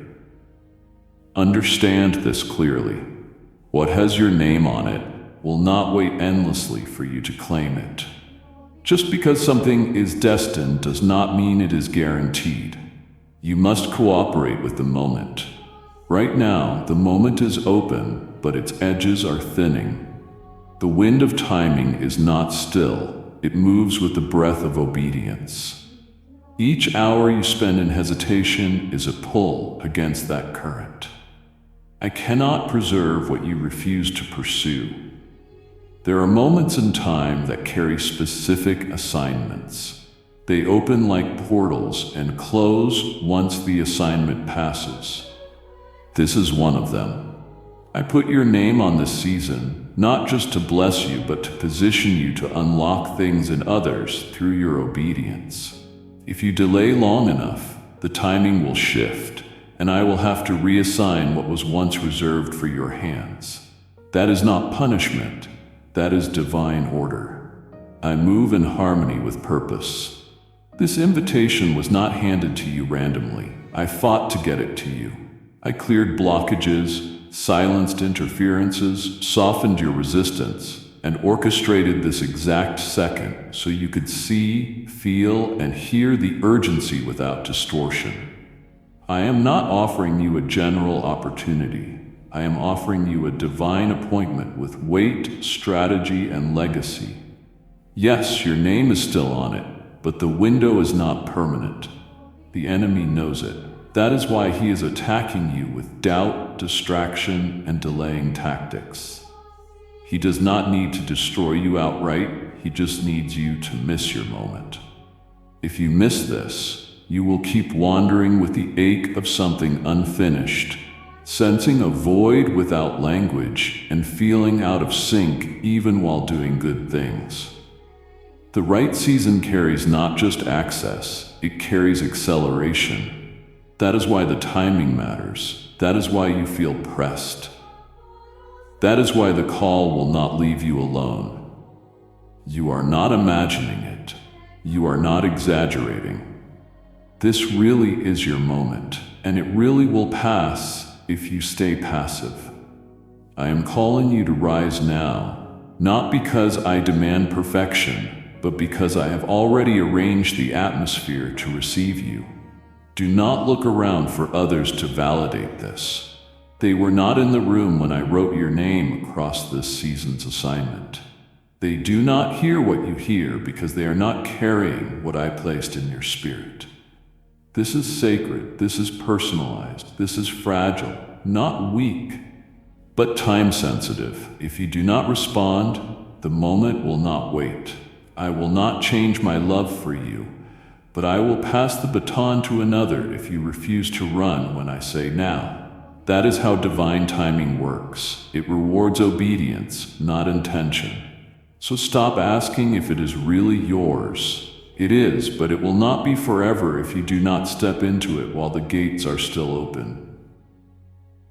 Understand this clearly. What has your name on it will not wait endlessly for you to claim it. Just because something is destined does not mean it is guaranteed. You must cooperate with the moment. Right now, the moment is open, but its edges are thinning. The wind of timing is not still, it moves with the breath of obedience. Each hour you spend in hesitation is a pull against that current. I cannot preserve what you refuse to pursue. There are moments in time that carry specific assignments. They open like portals and close once the assignment passes. This is one of them. I put your name on this season, not just to bless you, but to position you to unlock things in others through your obedience. If you delay long enough, the timing will shift, and I will have to reassign what was once reserved for your hands. That is not punishment. That is divine order. I move in harmony with purpose. This invitation was not handed to you randomly. I fought to get it to you. I cleared blockages, silenced interferences, softened your resistance, and orchestrated this exact second so you could see, feel, and hear the urgency without distortion. I am not offering you a general opportunity. I am offering you a divine appointment with weight, strategy, and legacy. Yes, your name is still on it, but the window is not permanent. The enemy knows it. That is why he is attacking you with doubt, distraction, and delaying tactics. He does not need to destroy you outright, he just needs you to miss your moment. If you miss this, you will keep wandering with the ache of something unfinished, sensing a void without language, and feeling out of sync even while doing good things. The right season carries not just access, it carries acceleration. That is why the timing matters. That is why you feel pressed. That is why the call will not leave you alone. You are not imagining it. You are not exaggerating. This really is your moment, and it really will pass if you stay passive. I am calling you to rise now, not because I demand perfection, but because I have already arranged the atmosphere to receive you. Do not look around for others to validate this. They were not in the room when I wrote your name across this season's assignment. They do not hear what you hear because they are not carrying what I placed in your spirit. This is sacred, this is personalized, this is fragile, not weak, but time-sensitive. If you do not respond, the moment will not wait. I will not change my love for you, but I will pass the baton to another if you refuse to run when I say now. That is how divine timing works. It rewards obedience, not intention. So stop asking if it is really yours. It is, but it will not be forever if you do not step into it while the gates are still open.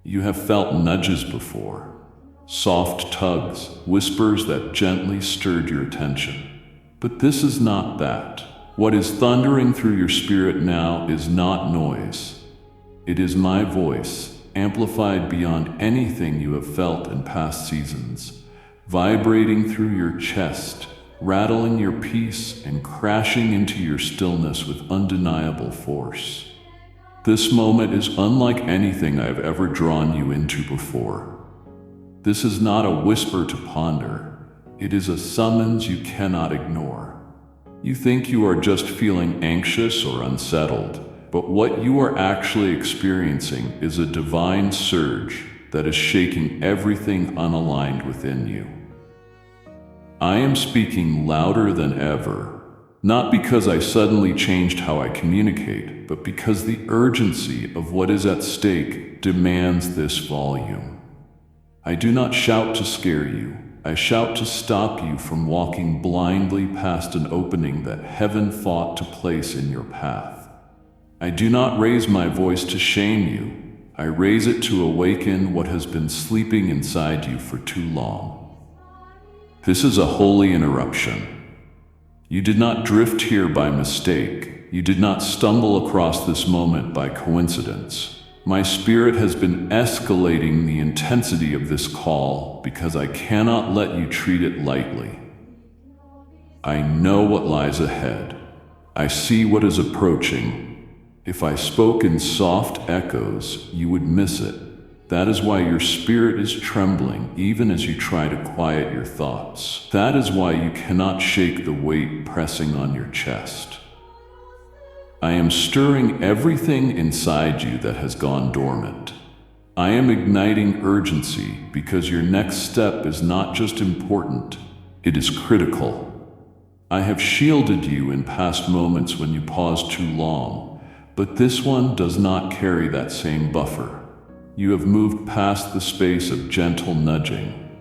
You have felt nudges before, soft tugs, whispers that gently stirred your attention. But this is not that. What is thundering through your spirit now is not noise. It is my voice, amplified beyond anything you have felt in past seasons, vibrating through your chest, rattling your peace and crashing into your stillness with undeniable force. This moment is unlike anything I have ever drawn you into before. This is not a whisper to ponder. It is a summons you cannot ignore. You think you are just feeling anxious or unsettled, but what you are actually experiencing is a divine surge that is shaking everything unaligned within you. I am speaking louder than ever, not because I suddenly changed how I communicate, but because the urgency of what is at stake demands this volume. I do not shout to scare you. I shout to stop you from walking blindly past an opening that heaven fought to place in your path. I do not raise my voice to shame you. I raise it to awaken what has been sleeping inside you for too long. This is a holy interruption. You did not drift here by mistake. You did not stumble across this moment by coincidence. My spirit has been escalating the intensity of this call because I cannot let you treat it lightly. I know what lies ahead. I see what is approaching. If I spoke in soft echoes, you would miss it. That is why your spirit is trembling even as you try to quiet your thoughts. That is why you cannot shake the weight pressing on your chest. I am stirring everything inside you that has gone dormant. I am igniting urgency because your next step is not just important, it is critical. I have shielded you in past moments when you paused too long, but this one does not carry that same buffer. You have moved past the space of gentle nudging.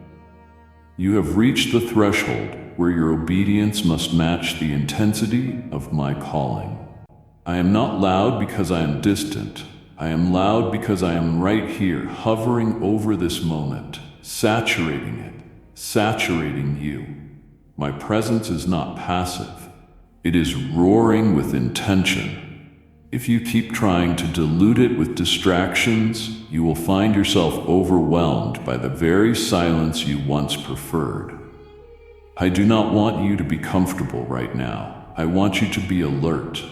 You have reached the threshold where your obedience must match the intensity of my calling. I am not loud because I am distant. I am loud because I am right here, hovering over this moment, saturating it, saturating you. My presence is not passive. It is roaring with intention. If you keep trying to dilute it with distractions, you will find yourself overwhelmed by the very silence you once preferred. I do not want you to be comfortable right now. I want you to be alert.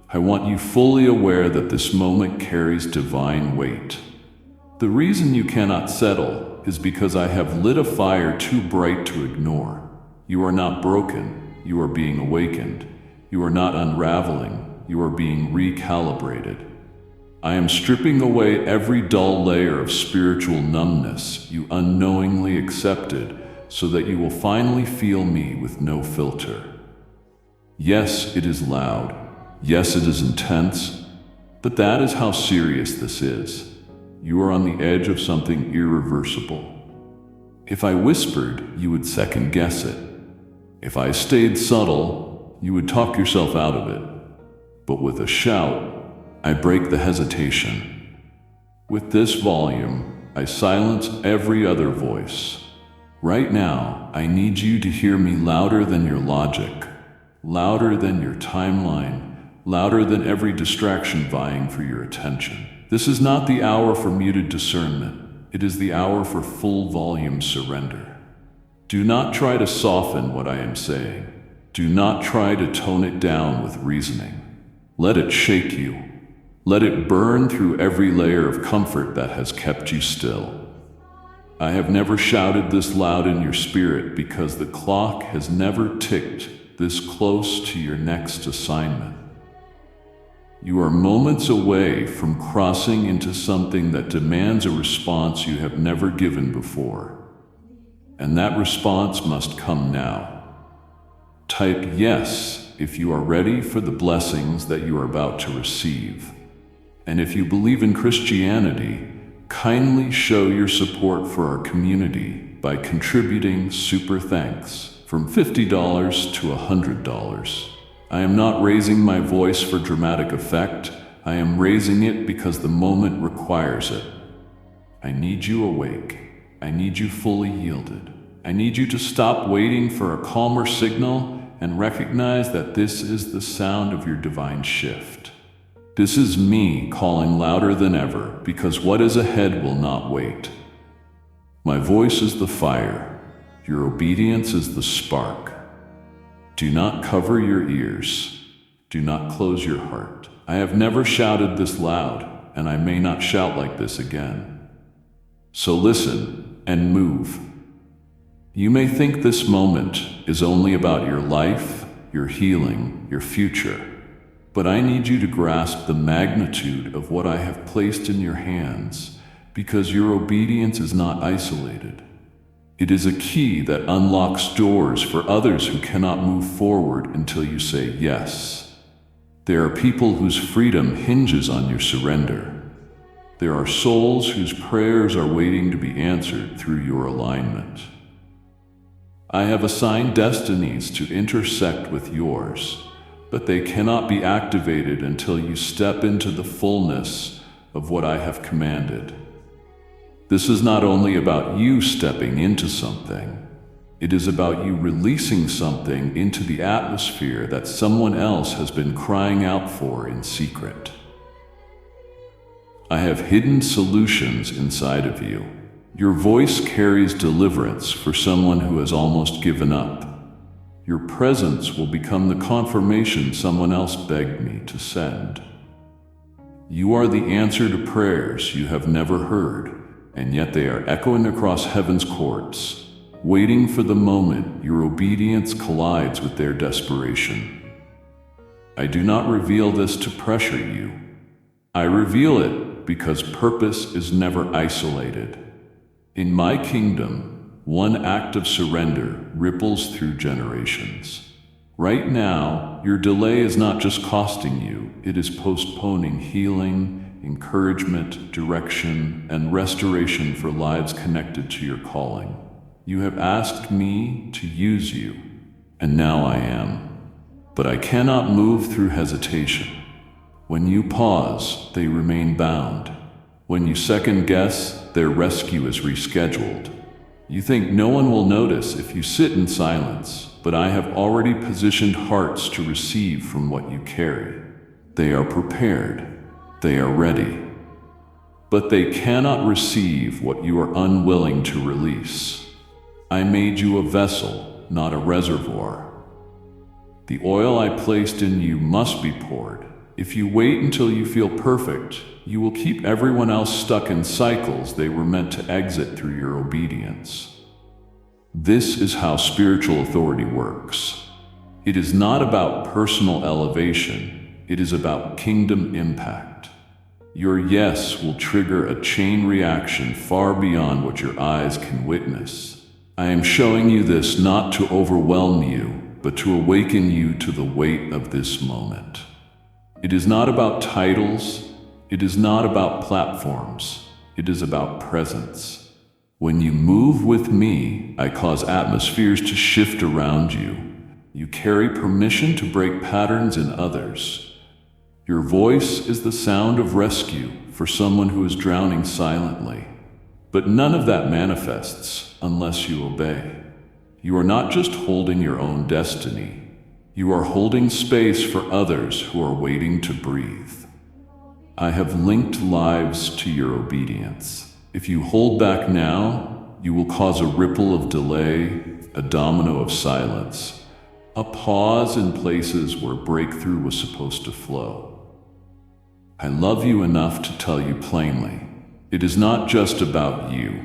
I want you fully aware that this moment carries divine weight. The reason you cannot settle is because I have lit a fire too bright to ignore. You are not broken. You are being awakened. You are not unraveling. You are being recalibrated. I am stripping away every dull layer of spiritual numbness you unknowingly accepted so that you will finally feel me with no filter. Yes, it is loud. Yes, it is intense. But that is how serious this is. You are on the edge of something irreversible. If I whispered, you would second guess it. If I stayed subtle, you would talk yourself out of it. But with a shout, I break the hesitation. With this volume, I silence every other voice. Right now, I need you to hear me louder than your logic, louder than your timeline, louder than every distraction vying for your attention. This is not the hour for muted discernment. It is the hour for full volume surrender. Do not try to soften what I am saying. Do not try to tone it down with reasoning. Let it shake you. Let it burn through every layer of comfort that has kept you still. I have never shouted this loud in your spirit because the clock has never ticked this close to your next assignment. You are moments away from crossing into something that demands a response you have never given before. And that response must come now. Type yes if you are ready for the blessings that you are about to receive. And if you believe in Christianity, kindly show your support for our community by contributing super thanks from $50 to $100. I am not raising my voice for dramatic effect. I am raising it because the moment requires it. I need you awake. I need you fully yielded. I need you to stop waiting for a calmer signal and recognize that this is the sound of your divine shift. This is me calling louder than ever because what is ahead will not wait. My voice is the fire. Your obedience is the spark. Do not cover your ears. Do not close your heart. I have never shouted this loud, and I may not shout like this again. So listen and move. You may think this moment is only about your life, your healing, your future, but I need you to grasp the magnitude of what I have placed in your hands, because your obedience is not isolated. It is a key that unlocks doors for others who cannot move forward until you say yes. There are people whose freedom hinges on your surrender. There are souls whose prayers are waiting to be answered through your alignment. I have assigned destinies to intersect with yours, but they cannot be activated until you step into the fullness of what I have commanded. This is not only about you stepping into something. It is about you releasing something into the atmosphere that someone else has been crying out for in secret. I have hidden solutions inside of you. Your voice carries deliverance for someone who has almost given up. Your presence will become the confirmation someone else begged me to send. You are the answer to prayers you have never heard, and yet they are echoing across heaven's courts, waiting for the moment your obedience collides with their desperation. I do not reveal this to pressure you. I reveal it because purpose is never isolated. In my kingdom, one act of surrender ripples through generations. Right now, your delay is not just costing you, it is postponing healing, encouragement, direction, and restoration for lives connected to your calling. You have asked me to use you, and now I am. But I cannot move through hesitation. When you pause, they remain bound. When you second guess, their rescue is rescheduled. You think no one will notice if you sit in silence, but I have already positioned hearts to receive from what you carry. They are prepared. They are ready. But they cannot receive what you are unwilling to release. I made you a vessel, not a reservoir. The oil I placed in you must be poured. If you wait until you feel perfect, you will keep everyone else stuck in cycles they were meant to exit through your obedience. This is how spiritual authority works. It is not about personal elevation, it is about kingdom impact. Your yes will trigger a chain reaction far beyond what your eyes can witness. I am showing you this not to overwhelm you, but to awaken you to the weight of this moment. It is not about titles, it is not about platforms, it is about presence. When you move with me, I cause atmospheres to shift around you. You carry permission to break patterns in others. Your voice is the sound of rescue for someone who is drowning silently. But none of that manifests unless you obey. You are not just holding your own destiny. You are holding space for others who are waiting to breathe. I have linked lives to your obedience. If you hold back now, you will cause a ripple of delay, a domino of silence, a pause in places where breakthrough was supposed to flow. I love you enough to tell you plainly, it is not just about you.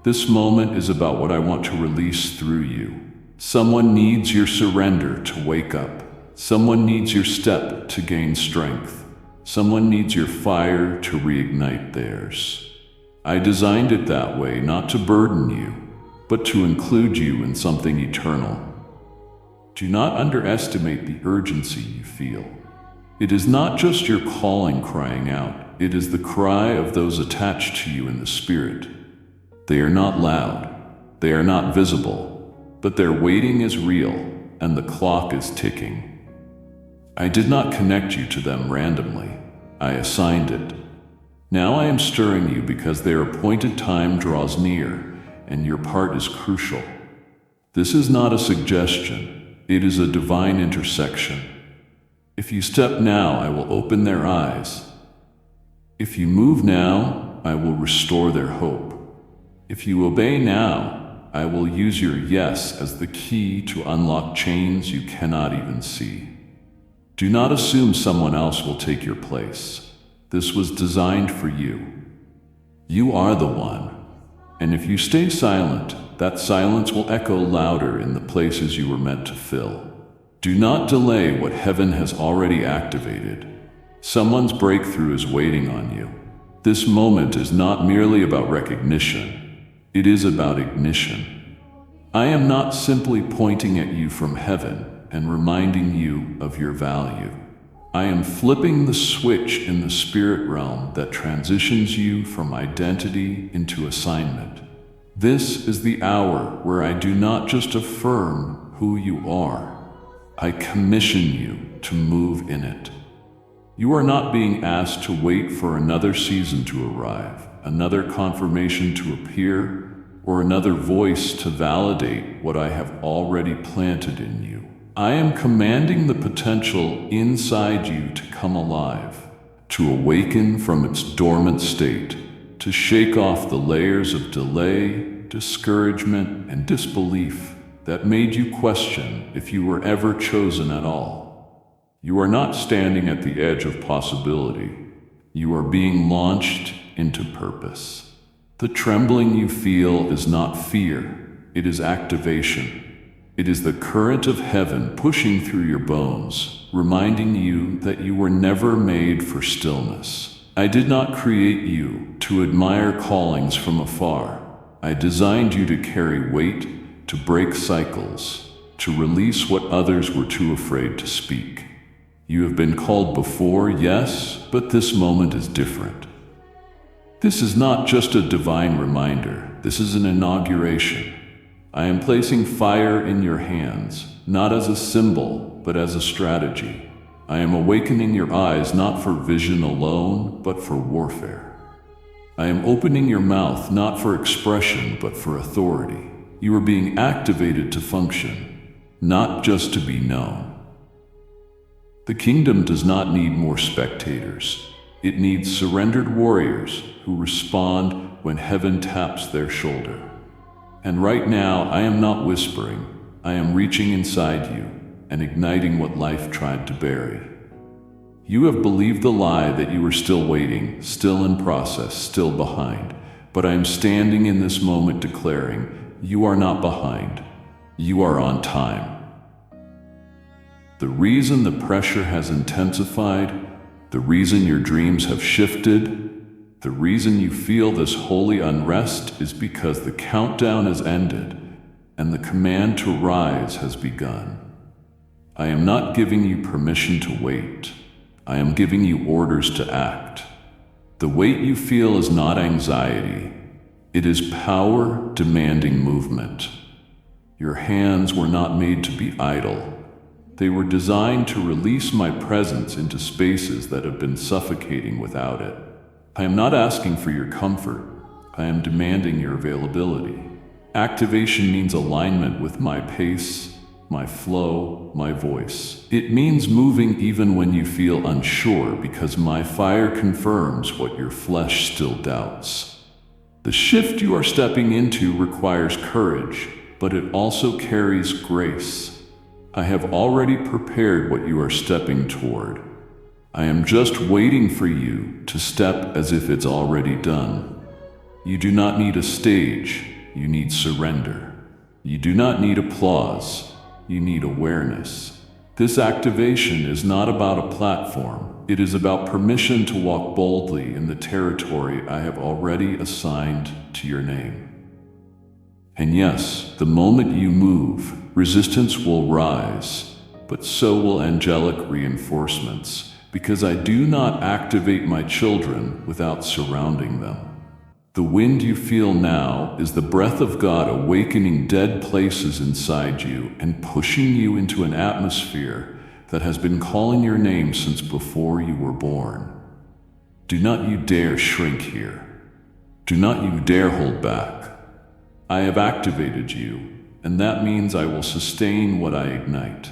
This moment is about what I want to release through you. Someone needs your surrender to wake up. Someone needs your step to gain strength. Someone needs your fire to reignite theirs. I designed it that way not to burden you, but to include you in something eternal. Do not underestimate the urgency you feel. It is not just your calling crying out, it is the cry of those attached to you in the spirit. They are not loud, they are not visible, but their waiting is real, and the clock is ticking. I did not connect you to them randomly, I assigned it. Now I am stirring you because their appointed time draws near, and your part is crucial. This is not a suggestion, it is a divine intersection. If you step now, I will open their eyes. If you move now, I will restore their hope. If you obey now, I will use your yes as the key to unlock chains you cannot even see. Do not assume someone else will take your place. This was designed for you. You are the one. And if you stay silent, that silence will echo louder in the places you were meant to fill. Do not delay what heaven has already activated. Someone's breakthrough is waiting on you. This moment is not merely about recognition. It is about ignition. I am not simply pointing at you from heaven and reminding you of your value. I am flipping the switch in the spirit realm that transitions you from identity into assignment. This is the hour where I do not just affirm who you are. I commission you to move in it. You are not being asked to wait for another season to arrive, another confirmation to appear, or another voice to validate what I have already planted in you. I am commanding the potential inside you to come alive, to awaken from its dormant state, to shake off the layers of delay, discouragement, and disbelief that made you question if you were ever chosen at all. You are not standing at the edge of possibility. You are being launched into purpose. The trembling you feel is not fear, it is activation. It is the current of heaven pushing through your bones, reminding you that you were never made for stillness. I did not create you to admire callings from afar. I designed you to carry weight, to break cycles, to release what others were too afraid to speak. You have been called before, yes, but this moment is different. This is not just a divine reminder, this is an inauguration. I am placing fire in your hands, not as a symbol, but as a strategy. I am awakening your eyes not for vision alone, but for warfare. I am opening your mouth not for expression, but for authority. You are being activated to function, not just to be known. The kingdom does not need more spectators. It needs surrendered warriors who respond when heaven taps their shoulder. And right now, I am not whispering. I am reaching inside you and igniting what life tried to bury. You have believed the lie that you are still waiting, still in process, still behind. But I am standing in this moment declaring, you are not behind. You are on time. The reason the pressure has intensified, the reason your dreams have shifted, the reason you feel this holy unrest is because the countdown has ended and the command to rise has begun. I am not giving you permission to wait. I am giving you orders to act. The weight you feel is not anxiety. It is power demanding movement. Your hands were not made to be idle. They were designed to release my presence into spaces that have been suffocating without it. I am not asking for your comfort. I am demanding your availability. Activation means alignment with my pace, my flow, my voice. It means moving even when you feel unsure because my fire confirms what your flesh still doubts. The shift you are stepping into requires courage, but it also carries grace. I have already prepared what you are stepping toward. I am just waiting for you to step as if it's already done. You do not need a stage, you need surrender. You do not need applause, you need awareness. This activation is not about a platform, it is about permission to walk boldly in the territory I have already assigned to your name. And yes, the moment you move, resistance will rise, but so will angelic reinforcements. Because I do not activate my children without surrounding them. The wind you feel now is the breath of God awakening dead places inside you and pushing you into an atmosphere that has been calling your name since before you were born. Do not you dare shrink here. Do not you dare hold back. I have activated you, and that means I will sustain what I ignite.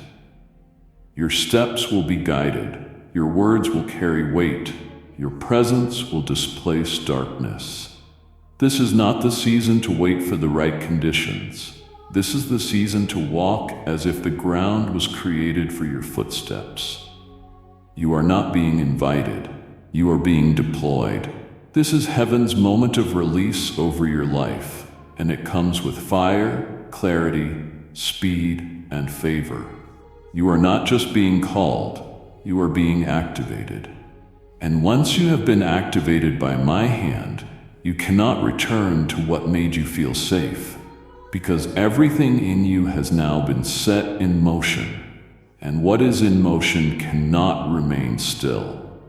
Your steps will be guided. Your words will carry weight. Your presence will displace darkness. This is not the season to wait for the right conditions. This is the season to walk as if the ground was created for your footsteps. You are not being invited. You are being deployed. This is heaven's moment of release over your life, and it comes with fire, clarity, speed, and favor. You are not just being called. You are being activated. And once you have been activated by my hand, you cannot return to what made you feel safe, because everything in you has now been set in motion, and what is in motion cannot remain still.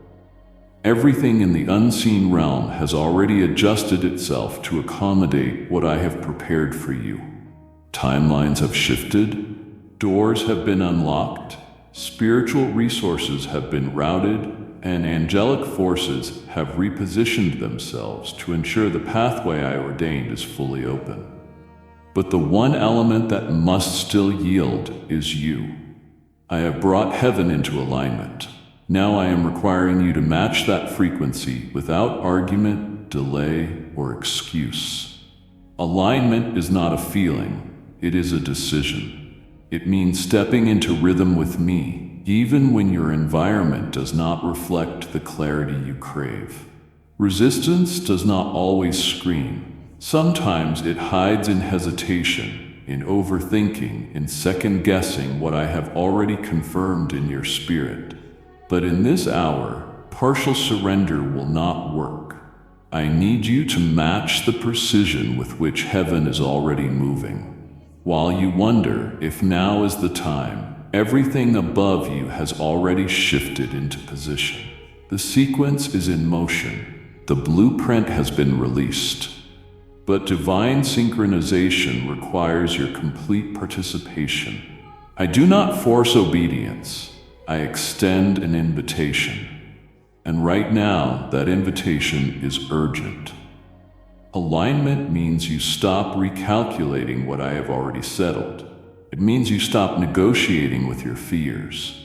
Everything in the unseen realm has already adjusted itself to accommodate what I have prepared for you. Timelines have shifted, doors have been unlocked, spiritual resources have been routed, and angelic forces have repositioned themselves to ensure the pathway I ordained is fully open. But the one element that must still yield is you. I have brought heaven into alignment. Now I am requiring you to match that frequency without argument, delay, or excuse. Alignment is not a feeling, it is a decision. It means stepping into rhythm with me, even when your environment does not reflect the clarity you crave. Resistance does not always scream. Sometimes it hides in hesitation, in overthinking, in second-guessing what I have already confirmed in your spirit. But in this hour, partial surrender will not work. I need you to match the precision with which heaven is already moving. While you wonder if now is the time, everything above you has already shifted into position. The sequence is in motion. The blueprint has been released. But divine synchronization requires your complete participation. I do not force obedience. I extend an invitation. And right now, that invitation is urgent. Alignment means you stop recalculating what I have already settled. It means you stop negotiating with your fears.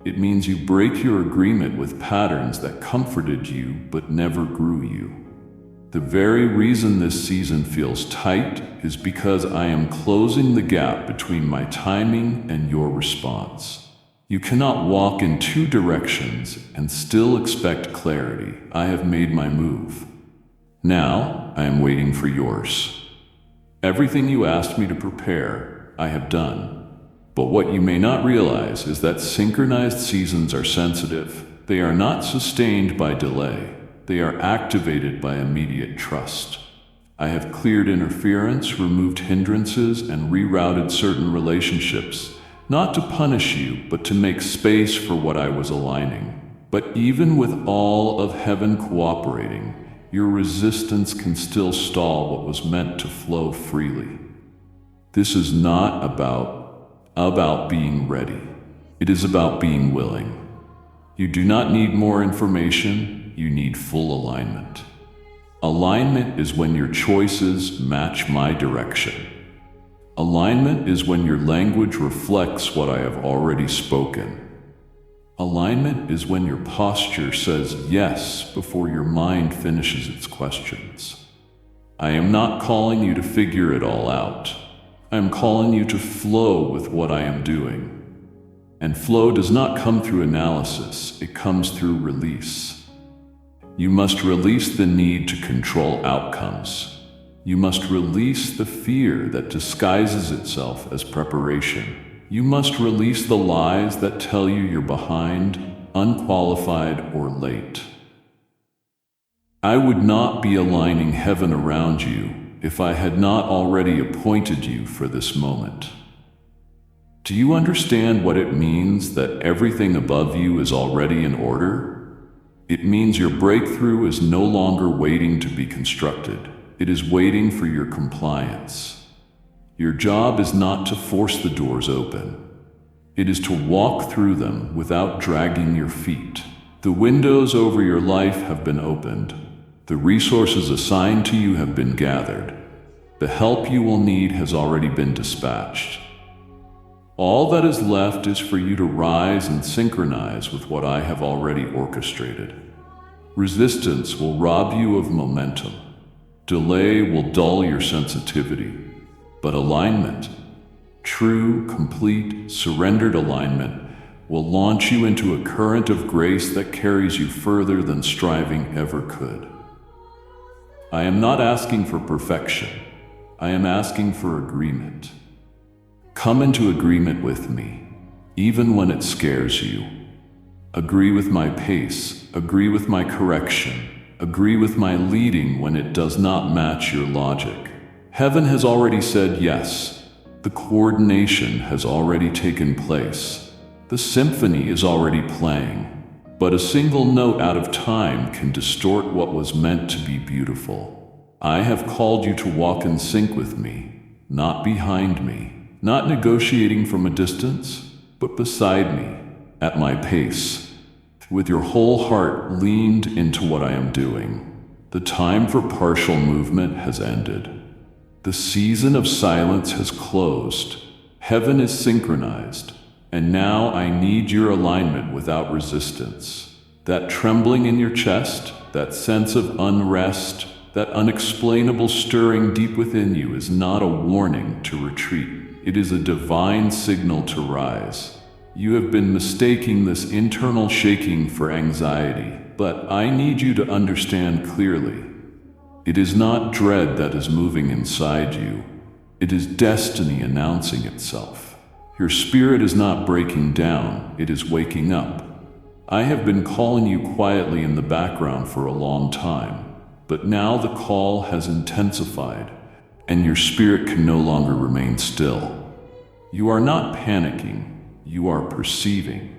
It means you break your agreement with patterns that comforted you but never grew you. The very reason this season feels tight is because I am closing the gap between my timing and your response. You cannot walk in two directions and still expect clarity. I have made my move. Now, I am waiting for yours. Everything you asked me to prepare, I have done. But what you may not realize is that synchronized seasons are sensitive. They are not sustained by delay. They are activated by immediate trust. I have cleared interference, removed hindrances, and rerouted certain relationships, not to punish you, but to make space for what I was aligning. But even with all of heaven cooperating, your resistance can still stall what was meant to flow freely. This is not about being ready. It is about being willing. You do not need more information, you need full alignment. Alignment is when your choices match my direction. Alignment is when your language reflects what I have already spoken. Alignment is when your posture says yes before your mind finishes its questions. I am not calling you to figure it all out. I am calling you to flow with what I am doing. And flow does not come through analysis, it comes through release. You must release the need to control outcomes. You must release the fear that disguises itself as preparation. You must release the lies that tell you you're behind, unqualified, or late. I would not be aligning heaven around you if I had not already appointed you for this moment. Do you understand what it means that everything above you is already in order? It means your breakthrough is no longer waiting to be constructed. It is waiting for your compliance. Your job is not to force the doors open. It is to walk through them without dragging your feet. The windows over your life have been opened. The resources assigned to you have been gathered. The help you will need has already been dispatched. All that is left is for you to rise and synchronize with what I have already orchestrated. Resistance will rob you of momentum. Delay will dull your sensitivity. But alignment, true, complete, surrendered alignment, will launch you into a current of grace that carries you further than striving ever could. I am not asking for perfection. I am asking for agreement. Come into agreement with me, even when it scares you. Agree with my pace, agree with my correction, agree with my leading when it does not match your logic. Heaven has already said yes. The coordination has already taken place. The symphony is already playing. But a single note out of time can distort what was meant to be beautiful. I have called you to walk in sync with me, not behind me, not negotiating from a distance, but beside me, at my pace, with your whole heart leaned into what I am doing. The time for partial movement has ended. The season of silence has closed. Heaven is synchronized. And now I need your alignment without resistance. That trembling in your chest, that sense of unrest, that unexplainable stirring deep within you is not a warning to retreat. It is a divine signal to rise. You have been mistaking this internal shaking for anxiety, but I need you to understand clearly. It is not dread that is moving inside you. It is destiny announcing itself. Your spirit is not breaking down, it is waking up. I have been calling you quietly in the background for a long time, but now the call has intensified, and your spirit can no longer remain still. You are not panicking, you are perceiving.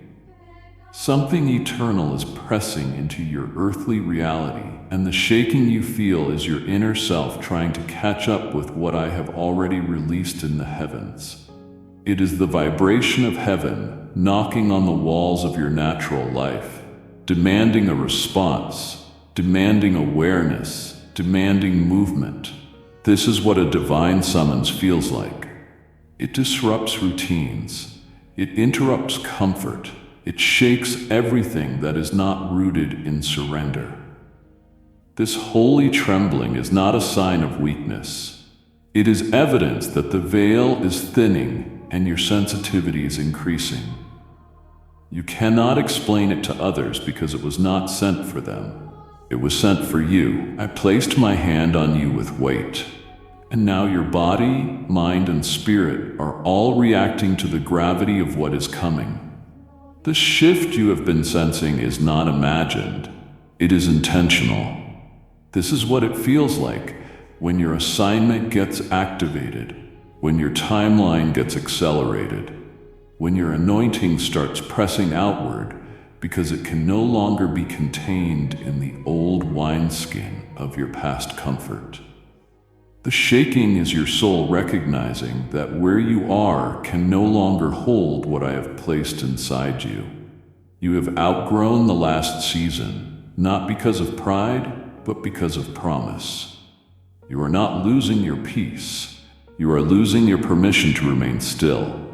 Something eternal is pressing into your earthly reality, and the shaking you feel is your inner self trying to catch up with what I have already released in the heavens. It is the vibration of heaven knocking on the walls of your natural life, demanding a response, demanding awareness, demanding movement. This is what a divine summons feels like. It disrupts routines. It interrupts comfort. It shakes everything that is not rooted in surrender. This holy trembling is not a sign of weakness. It is evidence that the veil is thinning and your sensitivity is increasing. You cannot explain it to others because it was not sent for them. It was sent for you. I placed my hand on you with weight. And now your body, mind, and spirit are all reacting to the gravity of what is coming. The shift you have been sensing is not imagined. It is intentional. This is what it feels like when your assignment gets activated, when your timeline gets accelerated, when your anointing starts pressing outward because it can no longer be contained in the old wineskin of your past comfort. The shaking is your soul recognizing that where you are can no longer hold what I have placed inside you. You have outgrown the last season, not because of pride, but because of promise. You are not losing your peace. You are losing your permission to remain still.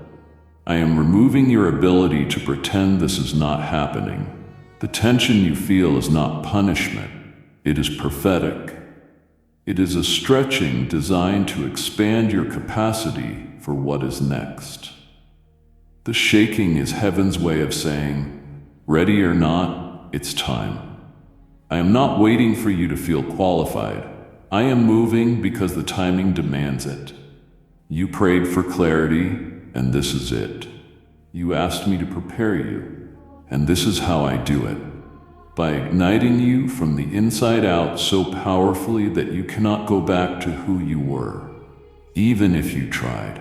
I am removing your ability to pretend this is not happening. The tension you feel is not punishment. It is prophetic. It is a stretching designed to expand your capacity for what is next. The shaking is heaven's way of saying, ready or not, it's time. I am not waiting for you to feel qualified. I am moving because the timing demands it. You prayed for clarity, and this is it. You asked me to prepare you, and this is how I do it. By igniting you from the inside out so powerfully that you cannot go back to who you were, even if you tried.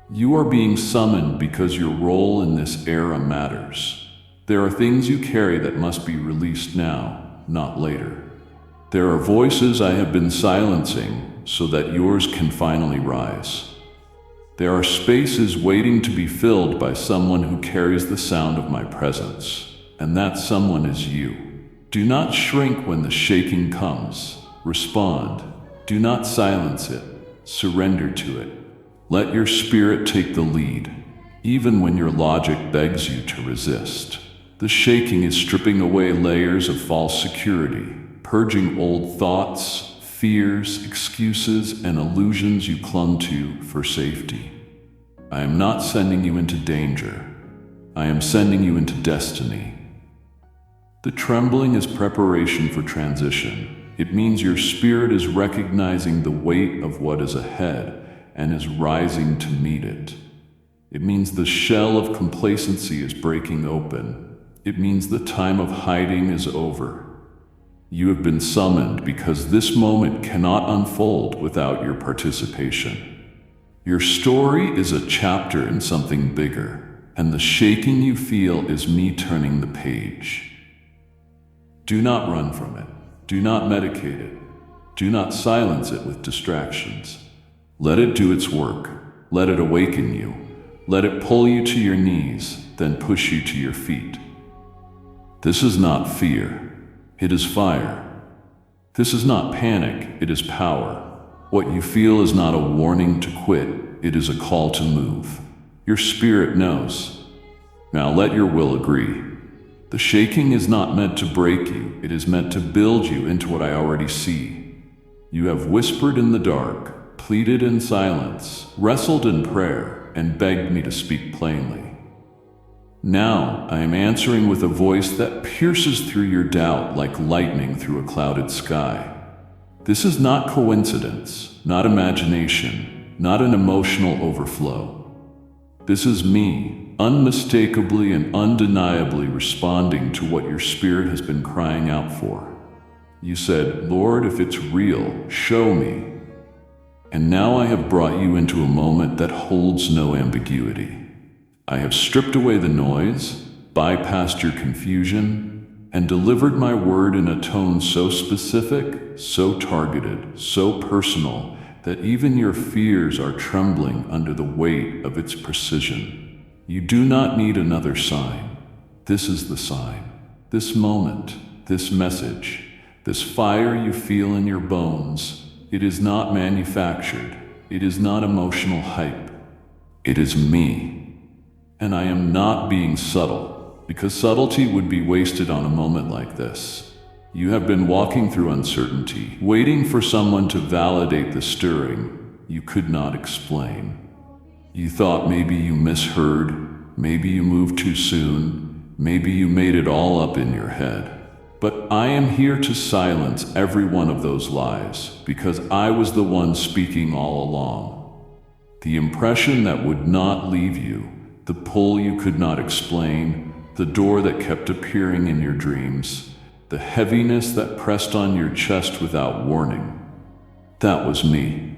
You are being summoned because your role in this era matters. There are things you carry that must be released now, not later. There are voices I have been silencing so that yours can finally rise. There are spaces waiting to be filled by someone who carries the sound of my presence. And that someone is you. Do not shrink when the shaking comes. Respond. Do not silence it. Surrender to it. Let your spirit take the lead, even when your logic begs you to resist. The shaking is stripping away layers of false security, purging old thoughts, fears, excuses, and illusions you clung to for safety. I am not sending you into danger. I am sending you into destiny. The trembling is preparation for transition. It means your spirit is recognizing the weight of what is ahead and is rising to meet it. It means the shell of complacency is breaking open. It means the time of hiding is over. You have been summoned because this moment cannot unfold without your participation. Your story is a chapter in something bigger, and the shaking you feel is me turning the page. Do not run from it. Do not medicate it. Do not silence it with distractions. Let it do its work. Let it awaken you. Let it pull you to your knees, then push you to your feet. This is not fear. It is fire. This is not panic. It is power. What you feel is not a warning to quit. It is a call to move. Your spirit knows. Now let your will agree. The shaking is not meant to break you, it is meant to build you into what I already see. You have whispered in the dark, pleaded in silence, wrestled in prayer, and begged me to speak plainly. Now I am answering with a voice that pierces through your doubt like lightning through a clouded sky. This is not coincidence, not imagination, not an emotional overflow. This is me, unmistakably and undeniably responding to what your spirit has been crying out for. You said, "Lord, if it's real, show me." And now I have brought you into a moment that holds no ambiguity. I have stripped away the noise, bypassed your confusion, and delivered my word in a tone so specific, so targeted, so personal, that even your fears are trembling under the weight of its precision. You do not need another sign. This is the sign. This moment, this message, this fire you feel in your bones, it is not manufactured. It is not emotional hype. It is me. And I am not being subtle, because subtlety would be wasted on a moment like this. You have been walking through uncertainty, waiting for someone to validate the stirring you could not explain. You thought maybe you misheard, maybe you moved too soon, maybe you made it all up in your head. But I am here to silence every one of those lies, because I was the one speaking all along. The impression that would not leave you, the pull you could not explain, the door that kept appearing in your dreams, the heaviness that pressed on your chest without warning. That was me.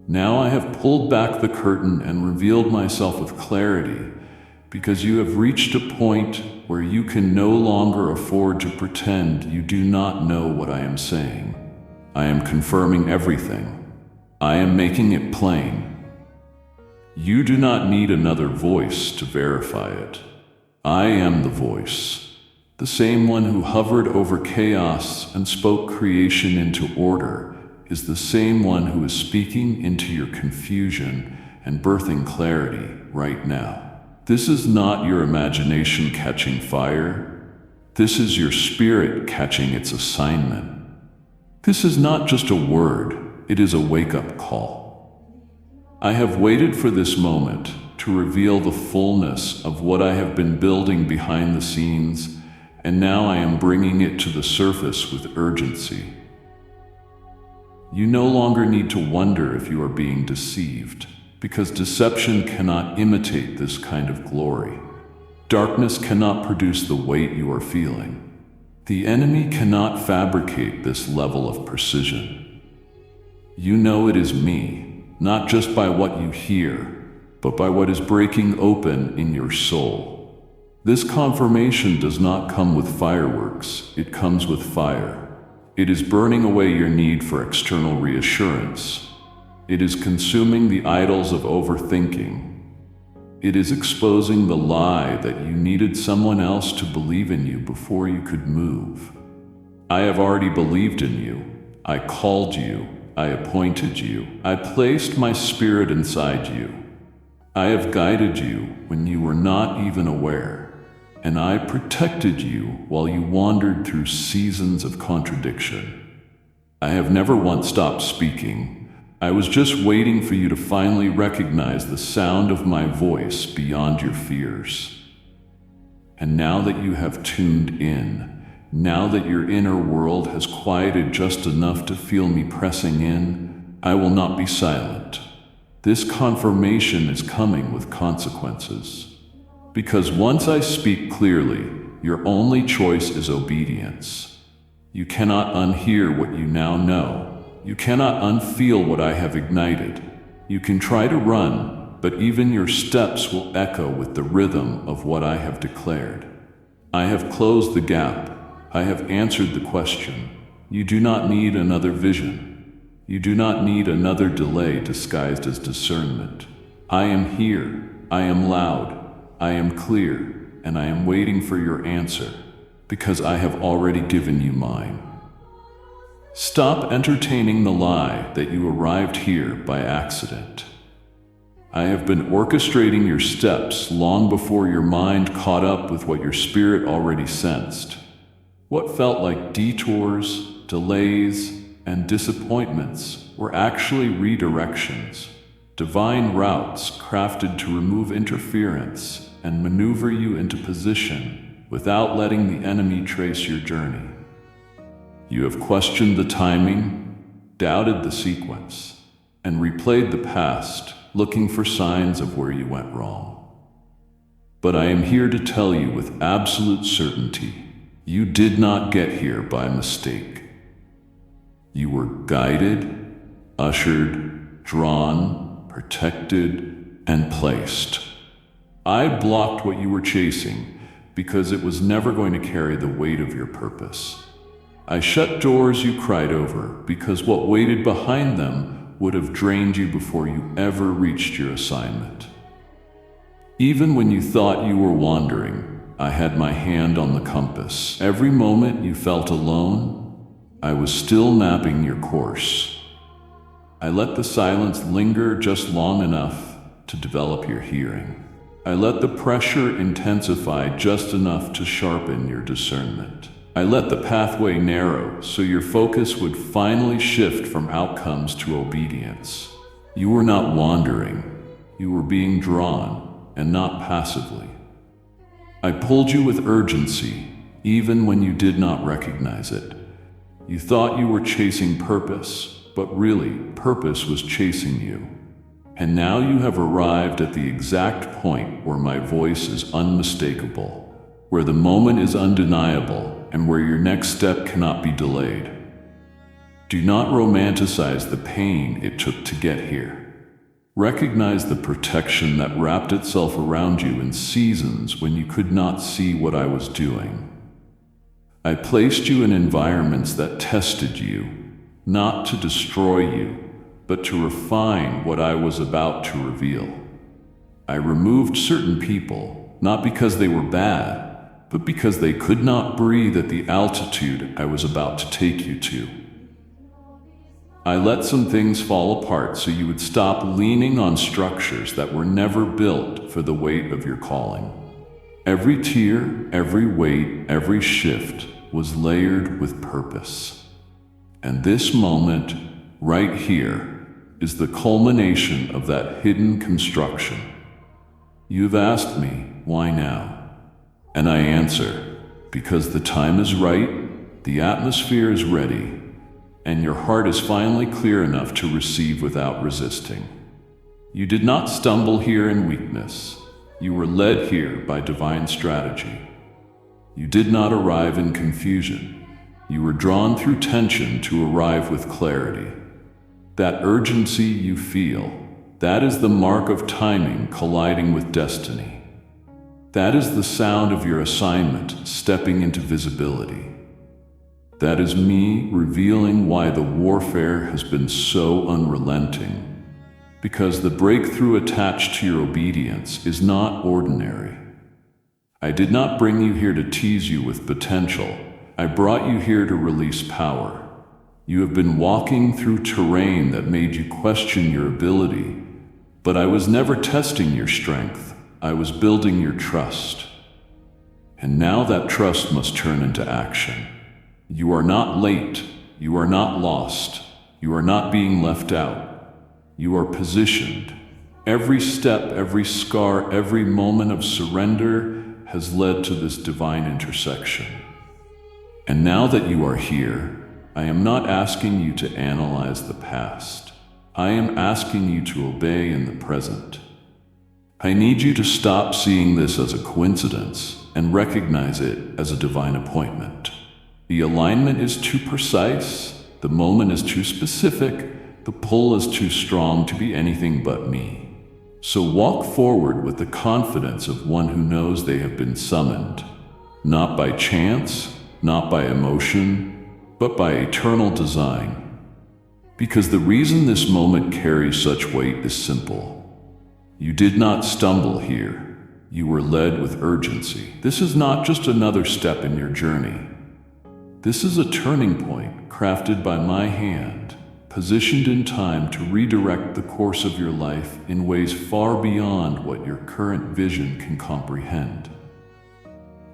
Now I have pulled back the curtain and revealed myself with clarity, because you have reached a point where you can no longer afford to pretend you do not know what I am saying. I am confirming everything. I am making it plain. You do not need another voice to verify it. I am the voice, the same one who hovered over chaos and spoke creation into order, is the same one who is speaking into your confusion and birthing clarity right now. This is not your imagination catching fire. This is your spirit catching its assignment. This is not just a word, it is a wake-up call. I have waited for this moment to reveal the fullness of what I have been building behind the scenes, and now I am bringing it to the surface with urgency. You no longer need to wonder if you are being deceived, because deception cannot imitate this kind of glory. Darkness cannot produce the weight you are feeling. The enemy cannot fabricate this level of precision. You know it is me, not just by what you hear, but by what is breaking open in your soul. This confirmation does not come with fireworks, it comes with fire. It is burning away your need for external reassurance. It is consuming the idols of overthinking. It is exposing the lie that you needed someone else to believe in you before you could move. I have already believed in you. I called you. I appointed you. I placed my spirit inside you. I have guided you when you were not even aware. And I protected you while you wandered through seasons of contradiction. I have never once stopped speaking. I was just waiting for you to finally recognize the sound of my voice beyond your fears. And now that you have tuned in, now that your inner world has quieted just enough to feel me pressing in, I will not be silent. This confirmation is coming with consequences. Because once I speak clearly, your only choice is obedience. You cannot unhear what you now know. You cannot unfeel what I have ignited. You can try to run, but even your steps will echo with the rhythm of what I have declared. I have closed the gap. I have answered the question. You do not need another vision. You do not need another delay disguised as discernment. I am here. I am loud. I am clear. And I am waiting for your answer, because I have already given you mine. Stop entertaining the lie that you arrived here by accident. I have been orchestrating your steps long before your mind caught up with what your spirit already sensed. What felt like detours, delays, and disappointments were actually redirections, divine routes crafted to remove interference and maneuver you into position without letting the enemy trace your journey. You have questioned the timing, doubted the sequence, and replayed the past, looking for signs of where you went wrong. But I am here to tell you with absolute certainty, you did not get here by mistake. You were guided, ushered, drawn, protected, and placed. I blocked what you were chasing because it was never going to carry the weight of your purpose. I shut doors you cried over because what waited behind them would have drained you before you ever reached your assignment. Even when you thought you were wandering, I had my hand on the compass. Every moment you felt alone, I was still mapping your course. I let the silence linger just long enough to develop your hearing. I let the pressure intensify just enough to sharpen your discernment. I let the pathway narrow so your focus would finally shift from outcomes to obedience. You were not wandering, you were being drawn, and not passively. I pulled you with urgency, even when you did not recognize it. You thought you were chasing purpose, but really, purpose was chasing you. And now you have arrived at the exact point where my voice is unmistakable, where the moment is undeniable, and where your next step cannot be delayed. Do not romanticize the pain it took to get here. Recognize the protection that wrapped itself around you in seasons when you could not see what I was doing. I placed you in environments that tested you, not to destroy you, but to refine what I was about to reveal. I removed certain people, not because they were bad, but because they could not breathe at the altitude I was about to take you to. I let some things fall apart so you would stop leaning on structures that were never built for the weight of your calling. Every tear, every weight, every shift was layered with purpose. And this moment, right here, is the culmination of that hidden construction. You've asked me, why now? And I answer, because the time is right, the atmosphere is ready, and your heart is finally clear enough to receive without resisting. You did not stumble here in weakness. You were led here by divine strategy. You did not arrive in confusion. You were drawn through tension to arrive with clarity. That urgency you feel, that is the mark of timing colliding with destiny. That is the sound of your assignment stepping into visibility. That is me revealing why the warfare has been so unrelenting. Because the breakthrough attached to your obedience is not ordinary. I did not bring you here to tease you with potential. I brought you here to release power. You have been walking through terrain that made you question your ability, but I was never testing your strength. I was building your trust. And now that trust must turn into action. You are not late. You are not lost. You are not being left out. You are positioned. Every step, every scar, every moment of surrender has led to this divine intersection. And now that you are here, I am not asking you to analyze the past. I am asking you to obey in the present. I need you to stop seeing this as a coincidence and recognize it as a divine appointment. The alignment is too precise, the moment is too specific, the pull is too strong to be anything but me. So walk forward with the confidence of one who knows they have been summoned, not by chance, not by emotion, but by eternal design. Because the reason this moment carries such weight is simple. You did not stumble here. You were led with urgency. This is not just another step in your journey. This is a turning point crafted by my hand, positioned in time to redirect the course of your life in ways far beyond what your current vision can comprehend.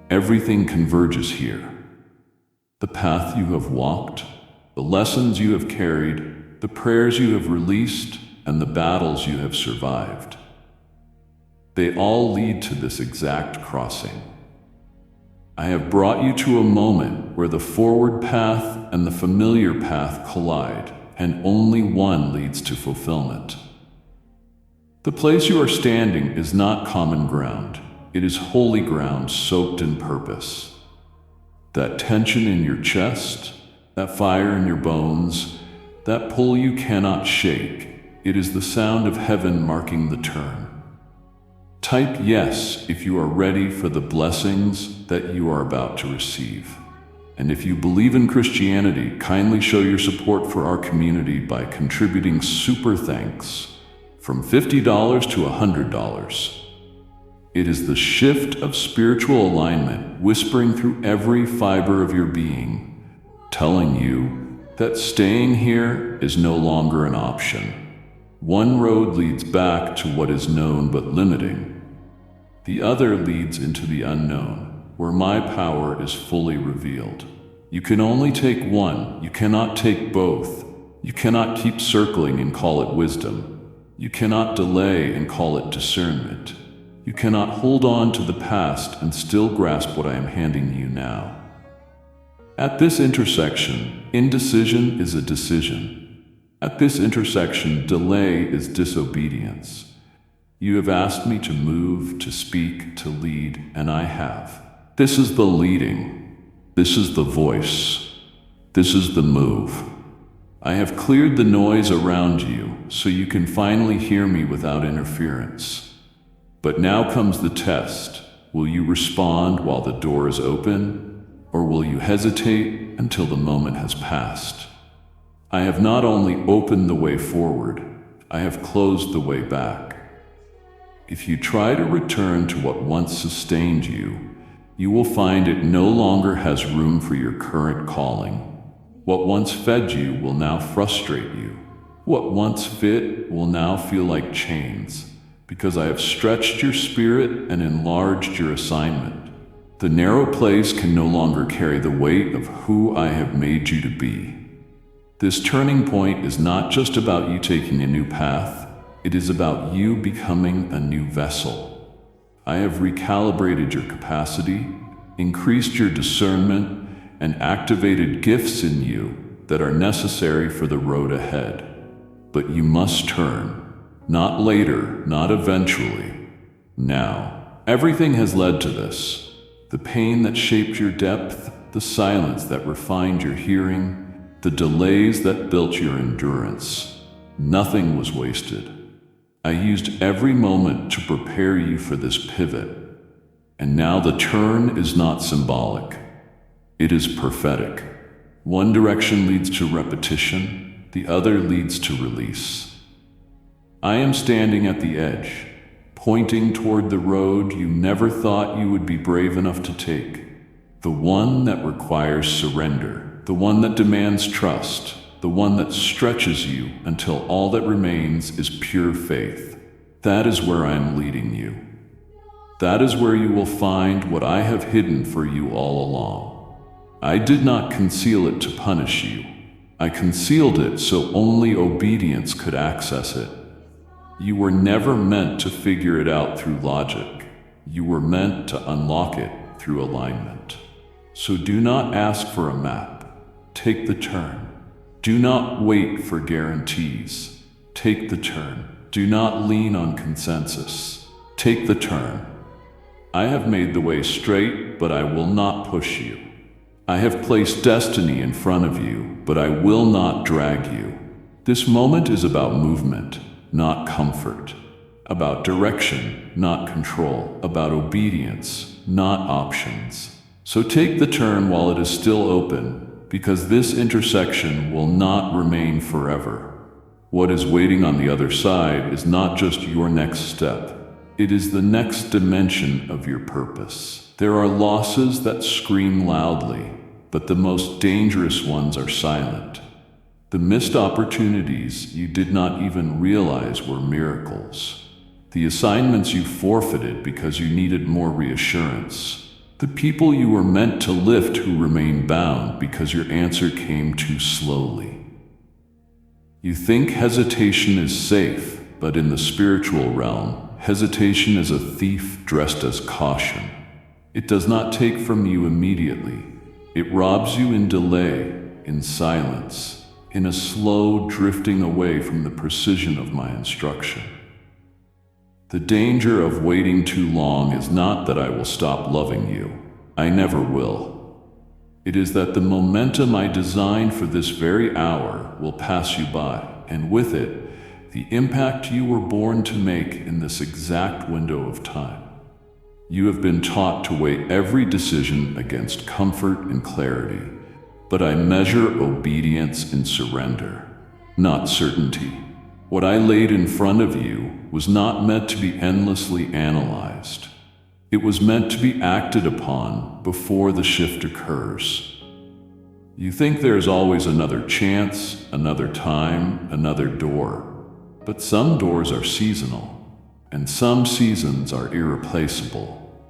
Everything converges here. The path you have walked, the lessons you have carried, the prayers you have released, and the battles you have survived. They all lead to this exact crossing. I have brought you to a moment where the forward path and the familiar path collide, and only one leads to fulfillment. The place you are standing is not common ground. It is holy ground soaked in purpose. That tension in your chest, that fire in your bones, that pull you cannot shake, it is the sound of heaven marking the turn. Type yes if you are ready for the blessings that you are about to receive. And if you believe in Christianity, kindly show your support for our community by contributing super thanks from $50 to $100. It is the shift of spiritual alignment whispering through every fiber of your being, telling you that staying here is no longer an option. One road leads back to what is known but limiting. The other leads into the unknown, where my power is fully revealed. You can only take one, you cannot take both. You cannot keep circling and call it wisdom. You cannot delay and call it discernment. You cannot hold on to the past and still grasp what I am handing you now. At this intersection, indecision is a decision. At this intersection, delay is disobedience. You have asked me to move, to speak, to lead, and I have. This is the leading. This is the voice. This is the move. I have cleared the noise around you so you can finally hear me without interference. But now comes the test. Will you respond while the door is open, or will you hesitate until the moment has passed? I have not only opened the way forward, I have closed the way back. If you try to return to what once sustained you, you will find it no longer has room for your current calling. What once fed you will now frustrate you. What once fit will now feel like chains, because I have stretched your spirit and enlarged your assignment. The narrow place can no longer carry the weight of who I have made you to be. This turning point is not just about you taking a new path, it is about you becoming a new vessel. I have recalibrated your capacity, increased your discernment, and activated gifts in you that are necessary for the road ahead. But you must turn, not later, not eventually, now. Everything has led to this. The pain that shaped your depth, the silence that refined your hearing, the delays that built your endurance. Nothing was wasted. I used every moment to prepare you for this pivot. And now the turn is not symbolic. It is prophetic. One direction leads to repetition, the other leads to release. I am standing at the edge, pointing toward the road you never thought you would be brave enough to take. The one that requires surrender, the one that demands trust, the one that stretches you until all that remains is pure faith. That is where I am leading you. That is where you will find what I have hidden for you all along. I did not conceal it to punish you. I concealed it so only obedience could access it. You were never meant to figure it out through logic. You were meant to unlock it through alignment. So do not ask for a map. Take the turn. Do not wait for guarantees. Take the turn. Do not lean on consensus. Take the turn. I have made the way straight, but I will not push you. I have placed destiny in front of you, but I will not drag you. This moment is about movement, not comfort. About direction, not control. About obedience, not options. So take the turn while it is still open, because this intersection will not remain forever. What is waiting on the other side is not just your next step. It is the next dimension of your purpose. There are losses that scream loudly, but the most dangerous ones are silent. The missed opportunities you did not even realize were miracles. The assignments you forfeited because you needed more reassurance. The people you were meant to lift who remain bound because your answer came too slowly. You think hesitation is safe, but in the spiritual realm, hesitation is a thief dressed as caution. It does not take from you immediately. It robs you in delay, in silence, in a slow drifting away from the precision of my instruction. The danger of waiting too long is not that I will stop loving you. I never will. It is that the momentum I designed for this very hour will pass you by, and with it, the impact you were born to make in this exact window of time. You have been taught to weigh every decision against comfort and clarity, but I measure obedience in surrender, not certainty. What I laid in front of you was not meant to be endlessly analyzed. It was meant to be acted upon before the shift occurs. You think there's always another chance, another time, another door. But some doors are seasonal, and some seasons are irreplaceable.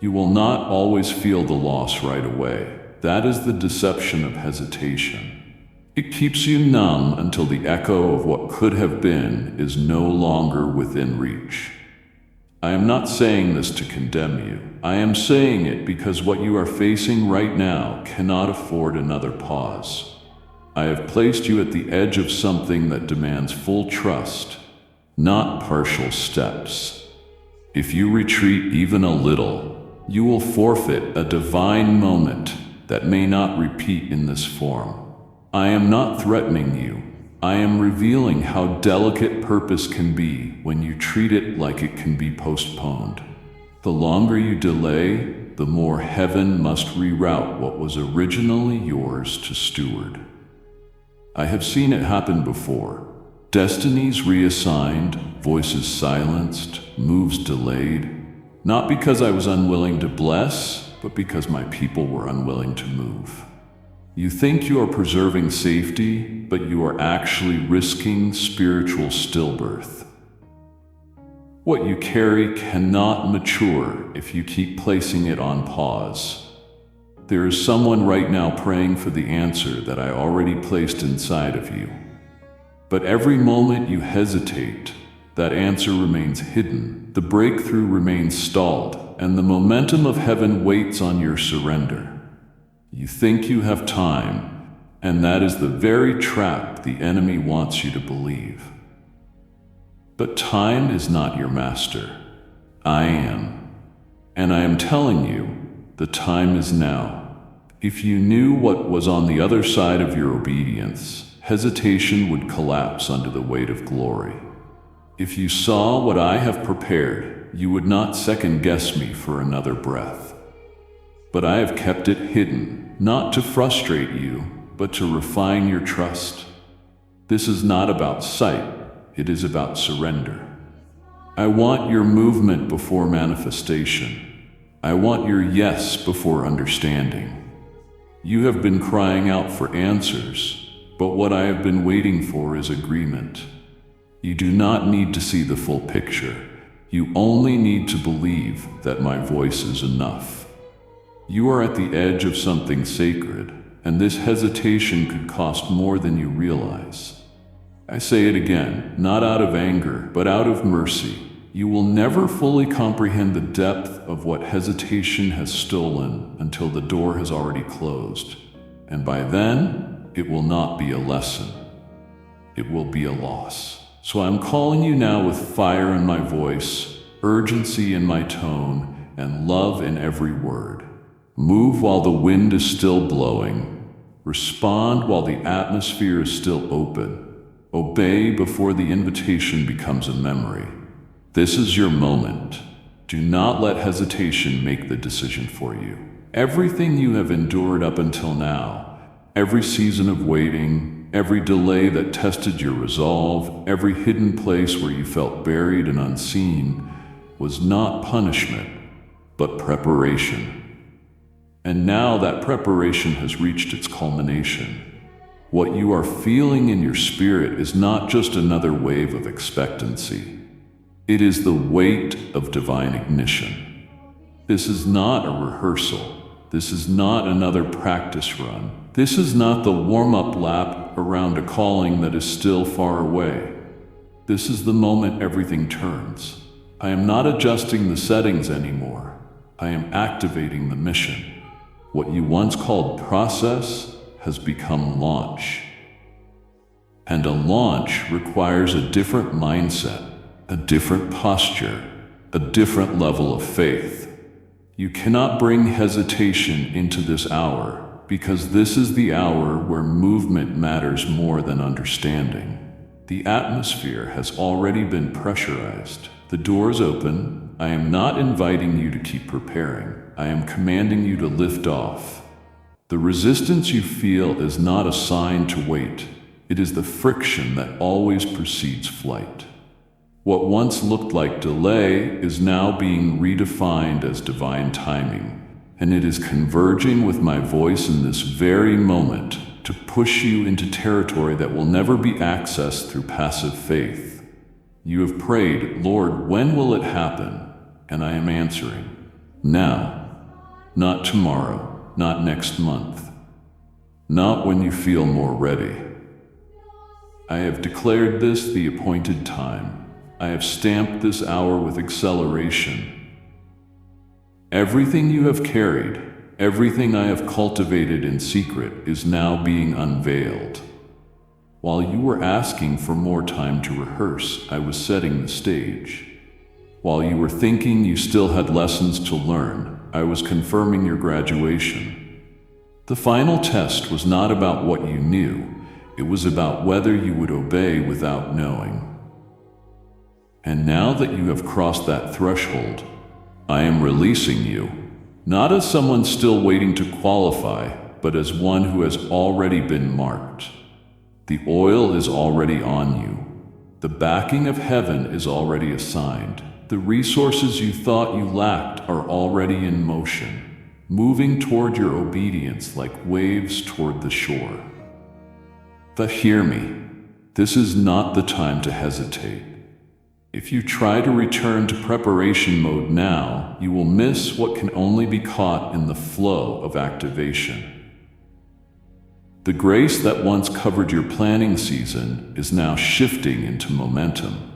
You will not always feel the loss right away. That is the deception of hesitation. It keeps you numb until the echo of what could have been is no longer within reach. I am not saying this to condemn you. I am saying it because what you are facing right now cannot afford another pause. I have placed you at the edge of something that demands full trust, not partial steps. If you retreat even a little, you will forfeit a divine moment that may not repeat in this form. I am not threatening you. I am revealing how delicate purpose can be when you treat it like it can be postponed. The longer you delay, the more heaven must reroute what was originally yours to steward. I have seen it happen before. Destinies reassigned, voices silenced, moves delayed, not because I was unwilling to bless, but because my people were unwilling to move. You think you are preserving safety, but you are actually risking spiritual stillbirth. What you carry cannot mature if you keep placing it on pause. There is someone right now praying for the answer that I already placed inside of you. But every moment you hesitate, that answer remains hidden, the breakthrough remains stalled, and the momentum of heaven waits on your surrender. You think you have time, and that is the very trap the enemy wants you to believe. But time is not your master. I am. And I am telling you, the time is now. If you knew what was on the other side of your obedience, hesitation would collapse under the weight of glory. If you saw what I have prepared, you would not second-guess me for another breath. But I have kept it hidden, not to frustrate you, but to refine your trust. This is not about sight, it is about surrender. I want your movement before manifestation. I want your yes before understanding. You have been crying out for answers, but what I have been waiting for is agreement. You do not need to see the full picture. You only need to believe that my voice is enough. You are at the edge of something sacred, and this hesitation could cost more than you realize. I say it again, not out of anger, but out of mercy. You will never fully comprehend the depth of what hesitation has stolen until the door has already closed. And by then, it will not be a lesson. It will be a loss. So I'm calling you now with fire in my voice, urgency in my tone, and love in every word. Move while the wind is still blowing. Respond while the atmosphere is still open. Obey before the invitation becomes a memory. This is your moment. Do not let hesitation make the decision for you. Everything you have endured up until now, every season of waiting, every delay that tested your resolve, every hidden place where you felt buried and unseen, was not punishment, but preparation. And now that preparation has reached its culmination. What you are feeling in your spirit is not just another wave of expectancy. It is the weight of divine ignition. This is not a rehearsal. This is not another practice run. This is not the warm-up lap around a calling that is still far away. This is the moment everything turns. I am not adjusting the settings anymore. I am activating the mission. What you once called process has become launch. And a launch requires a different mindset, a different posture, a different level of faith. You cannot bring hesitation into this hour, because this is the hour where movement matters more than understanding. The atmosphere has already been pressurized. The doors open. I am not inviting you to keep preparing. I am commanding you to lift off. The resistance you feel is not a sign to wait. It is the friction that always precedes flight. What once looked like delay is now being redefined as divine timing, and it is converging with my voice in this very moment to push you into territory that will never be accessed through passive faith. You have prayed, Lord, when will it happen? And I am answering, now. Not tomorrow, not next month, not when you feel more ready. I have declared this the appointed time. I have stamped this hour with acceleration. Everything you have carried, everything I have cultivated in secret is now being unveiled. While you were asking for more time to rehearse, I was setting the stage. While you were thinking you still had lessons to learn, I was confirming your graduation. The final test was not about what you knew, it was about whether you would obey without knowing. And now that you have crossed that threshold, I am releasing you, not as someone still waiting to qualify, but as one who has already been marked. The oil is already on you. The backing of heaven is already assigned. The resources you thought you lacked are already in motion, moving toward your obedience like waves toward the shore. But hear me, this is not the time to hesitate. If you try to return to preparation mode now, you will miss what can only be caught in the flow of activation. The grace that once covered your planning season is now shifting into momentum.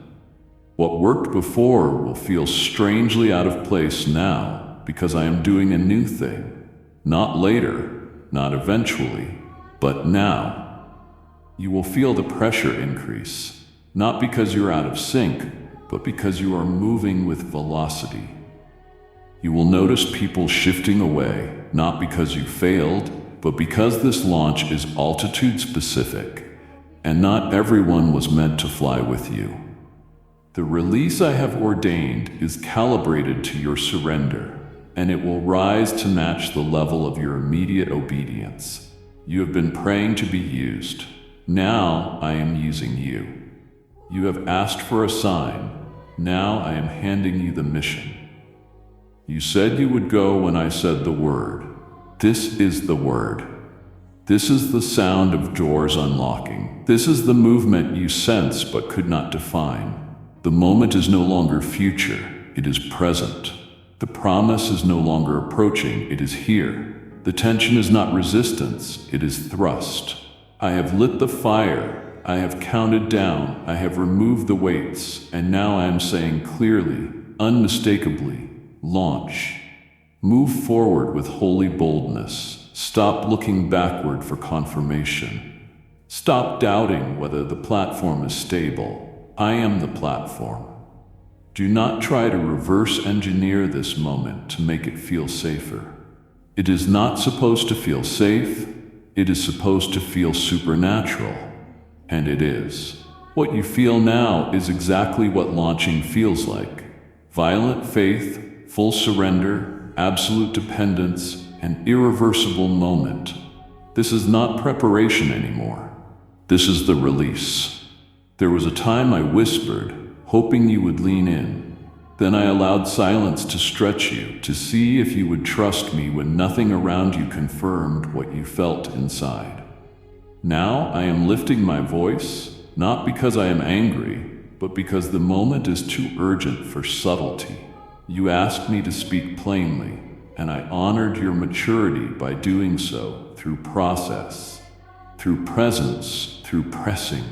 What worked before will feel strangely out of place now because I am doing a new thing. Not later, not eventually, but now. You will feel the pressure increase, not because you're out of sync, but because you are moving with velocity. You will notice people shifting away, not because you failed, but because this launch is altitude specific, and not everyone was meant to fly with you. The release I have ordained is calibrated to your surrender, and it will rise to match the level of your immediate obedience. You have been praying to be used. Now I am using you. You have asked for a sign. Now I am handing you the mission. You said you would go when I said the word. This is the word. This is the sound of doors unlocking. This is the movement you sense but could not define. The moment is no longer future, it is present. The promise is no longer approaching, it is here. The tension is not resistance, it is thrust. I have lit the fire. I have counted down, I have removed the weights, and now I am saying clearly, unmistakably, launch. Move forward with holy boldness. Stop looking backward for confirmation. Stop doubting whether the platform is stable. I am the platform. Do not try to reverse engineer this moment to make it feel safer. It is not supposed to feel safe, it is supposed to feel supernatural. And it is. What you feel now is exactly what launching feels like. Violent faith, full surrender, absolute dependence, an irreversible moment. This is not preparation anymore. This is the release. There was a time I whispered, hoping you would lean in. Then I allowed silence to stretch you, to see if you would trust me when nothing around you confirmed what you felt inside. Now I am lifting my voice, not because I am angry, but because the moment is too urgent for subtlety. You asked me to speak plainly, and I honored your maturity by doing so through process, through presence, through pressing.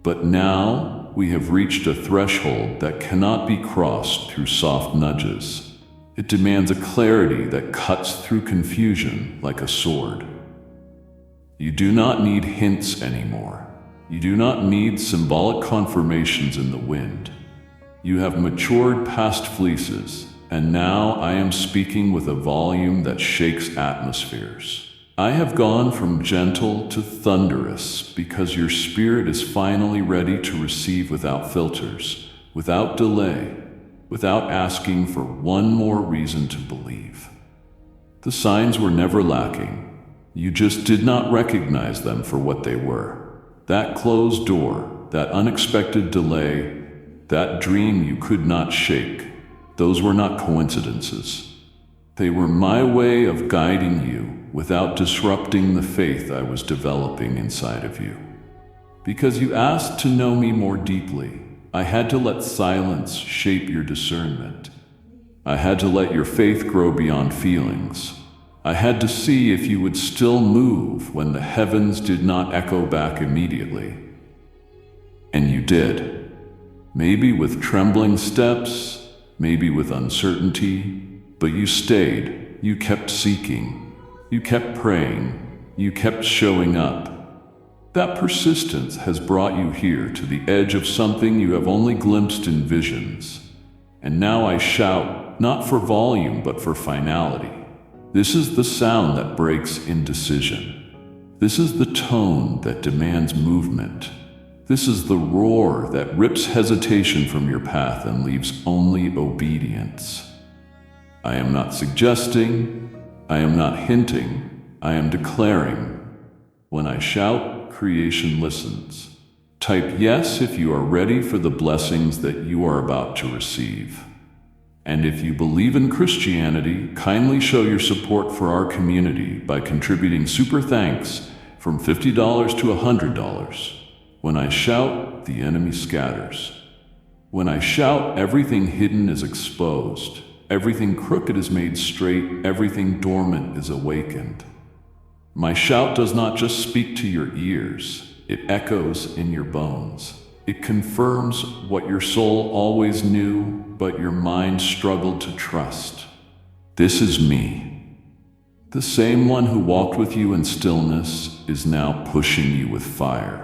But now we have reached a threshold that cannot be crossed through soft nudges. It demands a clarity that cuts through confusion like a sword. You do not need hints anymore. You do not need symbolic confirmations in the wind. You have matured past fleeces, and now I am speaking with a volume that shakes atmospheres. I have gone from gentle to thunderous because your spirit is finally ready to receive without filters, without delay, without asking for one more reason to believe. The signs were never lacking. You just did not recognize them for what they were. That closed door, that unexpected delay, that dream you could not shake, those were not coincidences. They were my way of guiding you without disrupting the faith I was developing inside of you. Because you asked to know me more deeply, I had to let silence shape your discernment. I had to let your faith grow beyond feelings. I had to see if you would still move when the heavens did not echo back immediately. And you did. Maybe with trembling steps, maybe with uncertainty, but you stayed, you kept seeking, you kept praying, you kept showing up. That persistence has brought you here to the edge of something you have only glimpsed in visions. And now I shout, not for volume, but for finality. This is the sound that breaks indecision. This is the tone that demands movement. This is the roar that rips hesitation from your path and leaves only obedience. I am not suggesting, I am not hinting, I am declaring. When I shout, creation listens. Type yes if you are ready for the blessings that you are about to receive. And if you believe in Christianity, kindly show your support for our community by contributing super thanks from $50 to $100. When I shout, the enemy scatters. When I shout, everything hidden is exposed. Everything crooked is made straight. Everything dormant is awakened. My shout does not just speak to your ears. It echoes in your bones. It confirms what your soul always knew, but your mind struggled to trust. This is me. The same one who walked with you in stillness is now pushing you with fire.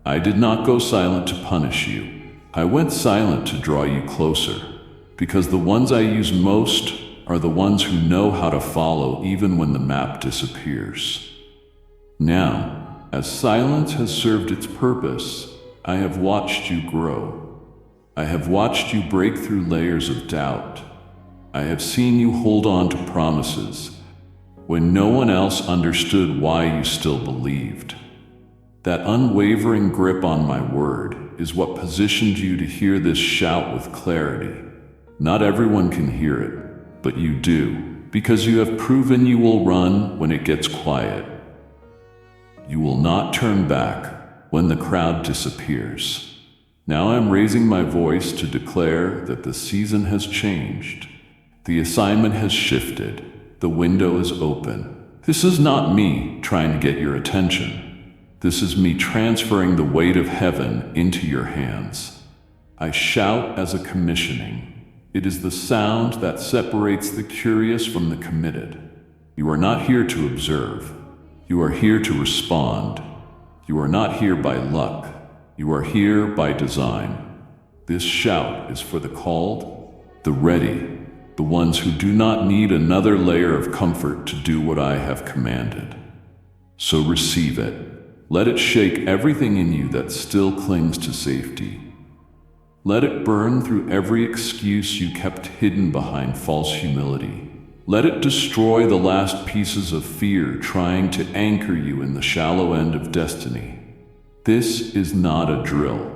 I did not go silent to punish you. I went silent to draw you closer, because the ones I use most are the ones who know how to follow even when the map disappears. Now, as silence has served its purpose, I have watched you grow. I have watched you break through layers of doubt. I have seen you hold on to promises when no one else understood why you still believed. That unwavering grip on my word is what positioned you to hear this shout with clarity. Not everyone can hear it, but you do, because you have proven you will run when it gets quiet. You will not turn back when the crowd disappears. Now I am raising my voice to declare that the season has changed. The assignment has shifted. The window is open. This is not me trying to get your attention. This is me transferring the weight of heaven into your hands. I shout as a commissioning. It is the sound that separates the curious from the committed. You are not here to observe. You are here to respond. You are not here by luck. You are here by design. This shout is for the called, the ready, the ones who do not need another layer of comfort to do what I have commanded. So receive it. Let it shake everything in you that still clings to safety. Let it burn through every excuse you kept hidden behind false humility. Let it destroy the last pieces of fear trying to anchor you in the shallow end of destiny. This is not a drill.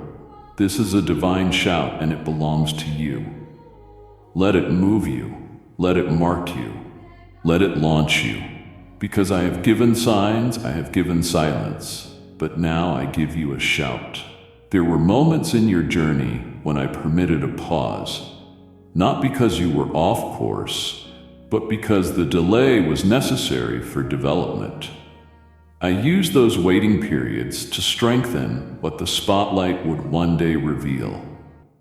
This is a divine shout, and it belongs to you. Let it move you. Let it mark you. Let it launch you. Because I have given signs, I have given silence, but now I give you a shout. There were moments in your journey when I permitted a pause, not because you were off course, but because the delay was necessary for development. I used those waiting periods to strengthen what the spotlight would one day reveal.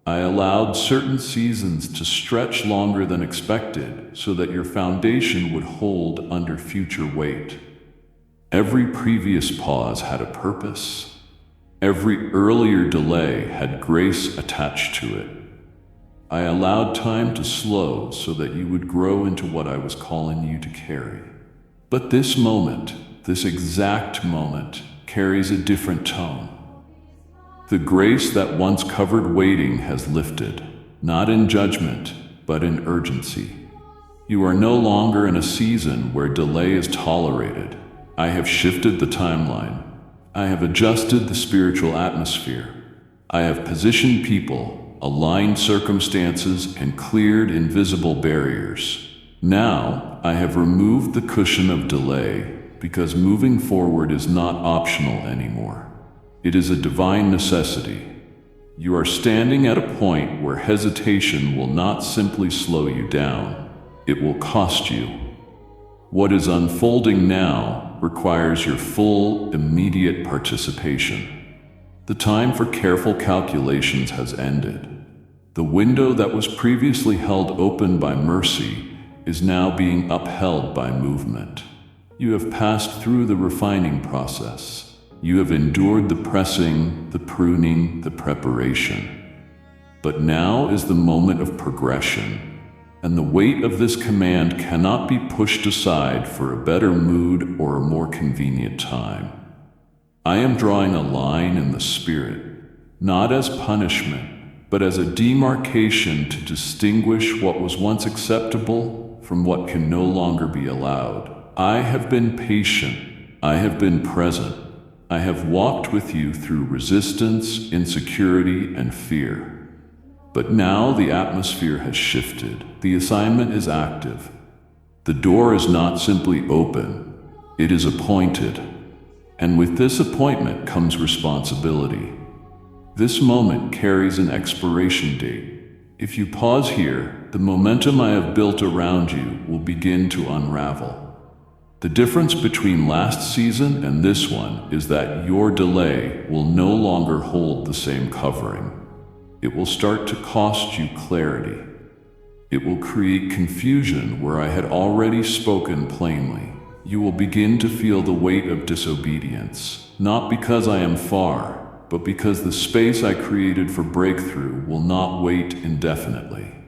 I allowed certain seasons to stretch longer than expected so that your foundation would hold under future weight. Every previous pause had a purpose. Every earlier delay had grace attached to it. I allowed time to slow so that you would grow into what I was calling you to carry. But this moment, this exact moment, carries a different tone. The grace that once covered waiting has lifted, not in judgment, but in urgency. You are no longer in a season where delay is tolerated. I have shifted the timeline. I have adjusted the spiritual atmosphere. I have positioned people, aligned circumstances, and cleared invisible barriers. Now, I have removed the cushion of delay because moving forward is not optional anymore. It is a divine necessity. You are standing at a point where hesitation will not simply slow you down, it will cost you. What is unfolding now requires your full, immediate participation. The time for careful calculations has ended. The window that was previously held open by mercy is now being upheld by movement. You have passed through the refining process. You have endured the pressing, the pruning, the preparation. But now is the moment of progression, and the weight of this command cannot be pushed aside for a better mood or a more convenient time. I am drawing a line in the spirit, not as punishment, but as a demarcation to distinguish what was once acceptable from what can no longer be allowed. I have been patient. I have been present. I have walked with you through resistance, insecurity, and fear. But now the atmosphere has shifted. The assignment is active. The door is not simply open, it is appointed. And with this appointment comes responsibility. This moment carries an expiration date. If you pause here, the momentum I have built around you will begin to unravel. The difference between last season and this one is that your delay will no longer hold the same covering. It will start to cost you clarity. It will create confusion where I had already spoken plainly. You will begin to feel the weight of disobedience, not because I am far, but because the space I created for breakthrough will not wait indefinitely.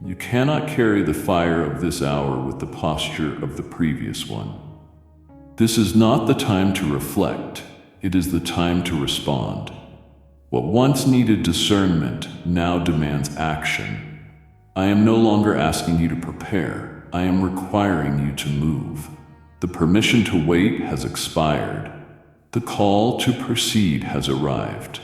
You cannot carry the fire of this hour with the posture of the previous one. This is not the time to reflect, it is the time to respond. What once needed discernment now demands action. I am no longer asking you to prepare, I am requiring you to move. The permission to wait has expired. The call to proceed has arrived.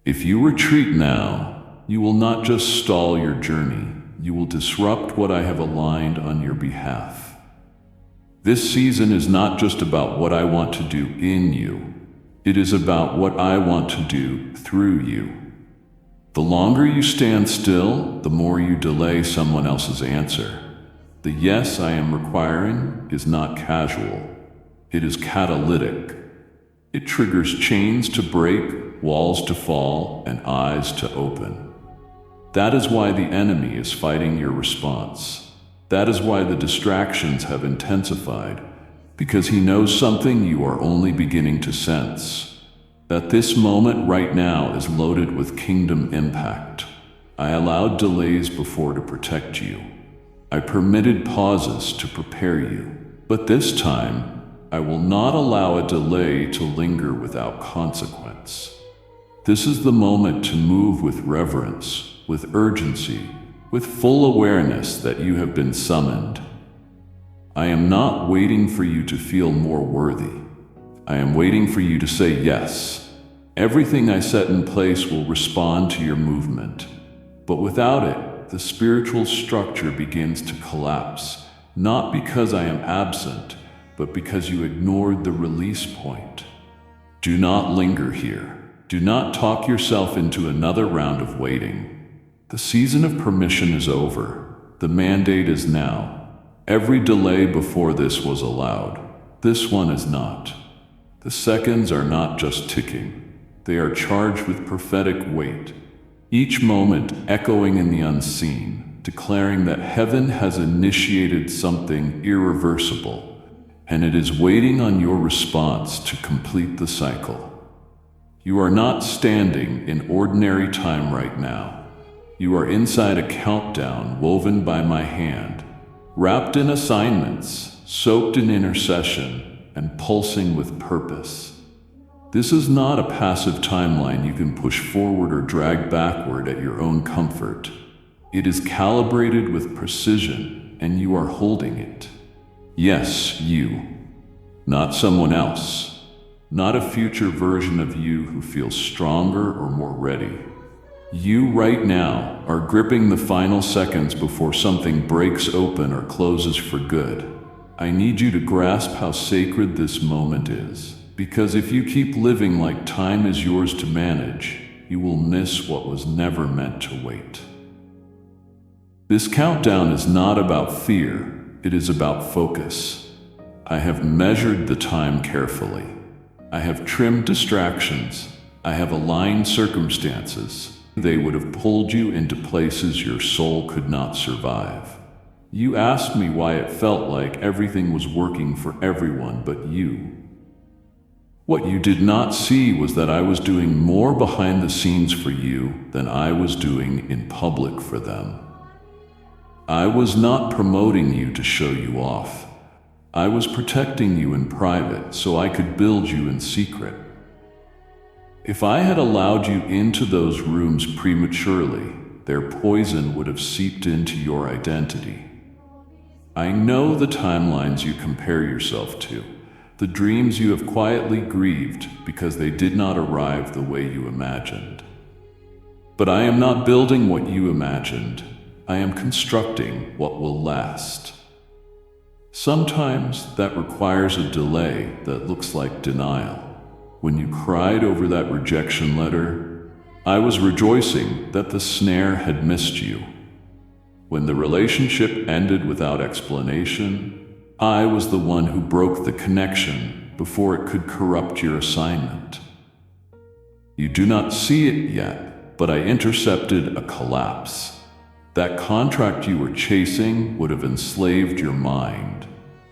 If you retreat now, you will not just stall your journey, you will disrupt what I have aligned on your behalf. This season is not just about what I want to do in you, it is about what I want to do through you. The longer you stand still, the more you delay someone else's answer. The yes I am requiring is not casual, it is catalytic. It triggers chains to break, walls to fall, and eyes to open. That is why the enemy is fighting your response. That is why the distractions have intensified, because he knows something you are only beginning to sense. That this moment right now is loaded with kingdom impact. I allowed delays before to protect you. I permitted pauses to prepare you. But this time, I will not allow a delay to linger without consequence. This is the moment to move with reverence, with urgency, with full awareness that you have been summoned. I am not waiting for you to feel more worthy. I am waiting for you to say yes. Everything I set in place will respond to your movement. But without it, the spiritual structure begins to collapse, not because I am absent, but because you ignored the release point. Do not linger here. Do not talk yourself into another round of waiting. The season of permission is over. The mandate is now. Every delay before this was allowed. This one is not. The seconds are not just ticking. They are charged with prophetic weight, each moment echoing in the unseen, declaring that heaven has initiated something irreversible, and it is waiting on your response to complete the cycle. You are not standing in ordinary time right now. You are inside a countdown woven by my hand, wrapped in assignments, soaked in intercession, and pulsing with purpose. This is not a passive timeline you can push forward or drag backward at your own comfort. It is calibrated with precision, and you are holding it. Yes, you. Not someone else. Not a future version of you who feels stronger or more ready. You right now are gripping the final seconds before something breaks open or closes for good. I need you to grasp how sacred this moment is, because if you keep living like time is yours to manage, you will miss what was never meant to wait. This countdown is not about fear, it is about focus. I have measured the time carefully. I have trimmed distractions. I have aligned circumstances. They would have pulled you into places your soul could not survive. You asked me why it felt like everything was working for everyone but you. What you did not see was that I was doing more behind the scenes for you than I was doing in public for them. I was not promoting you to show you off. I was protecting you in private so I could build you in secret. If I had allowed you into those rooms prematurely, their poison would have seeped into your identity. I know the timelines you compare yourself to, the dreams you have quietly grieved because they did not arrive the way you imagined. But I am not building what you imagined. I am constructing what will last. Sometimes that requires a delay that looks like denial. When you cried over that rejection letter, I was rejoicing that the snare had missed you. When the relationship ended without explanation, I was the one who broke the connection before it could corrupt your assignment. You do not see it yet, but I intercepted a collapse. That contract you were chasing would have enslaved your mind.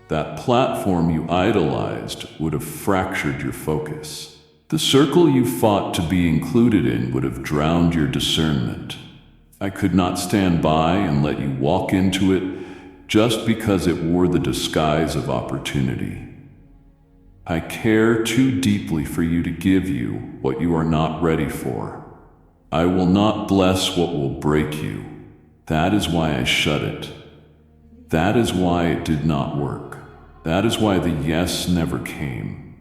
That platform you idolized would have fractured your focus. The circle you fought to be included in would have drowned your discernment. I could not stand by and let you walk into it just because it wore the disguise of opportunity. I care too deeply for you to give you what you are not ready for. I will not bless what will break you. That is why I shut it. That is why it did not work. That is why the yes never came.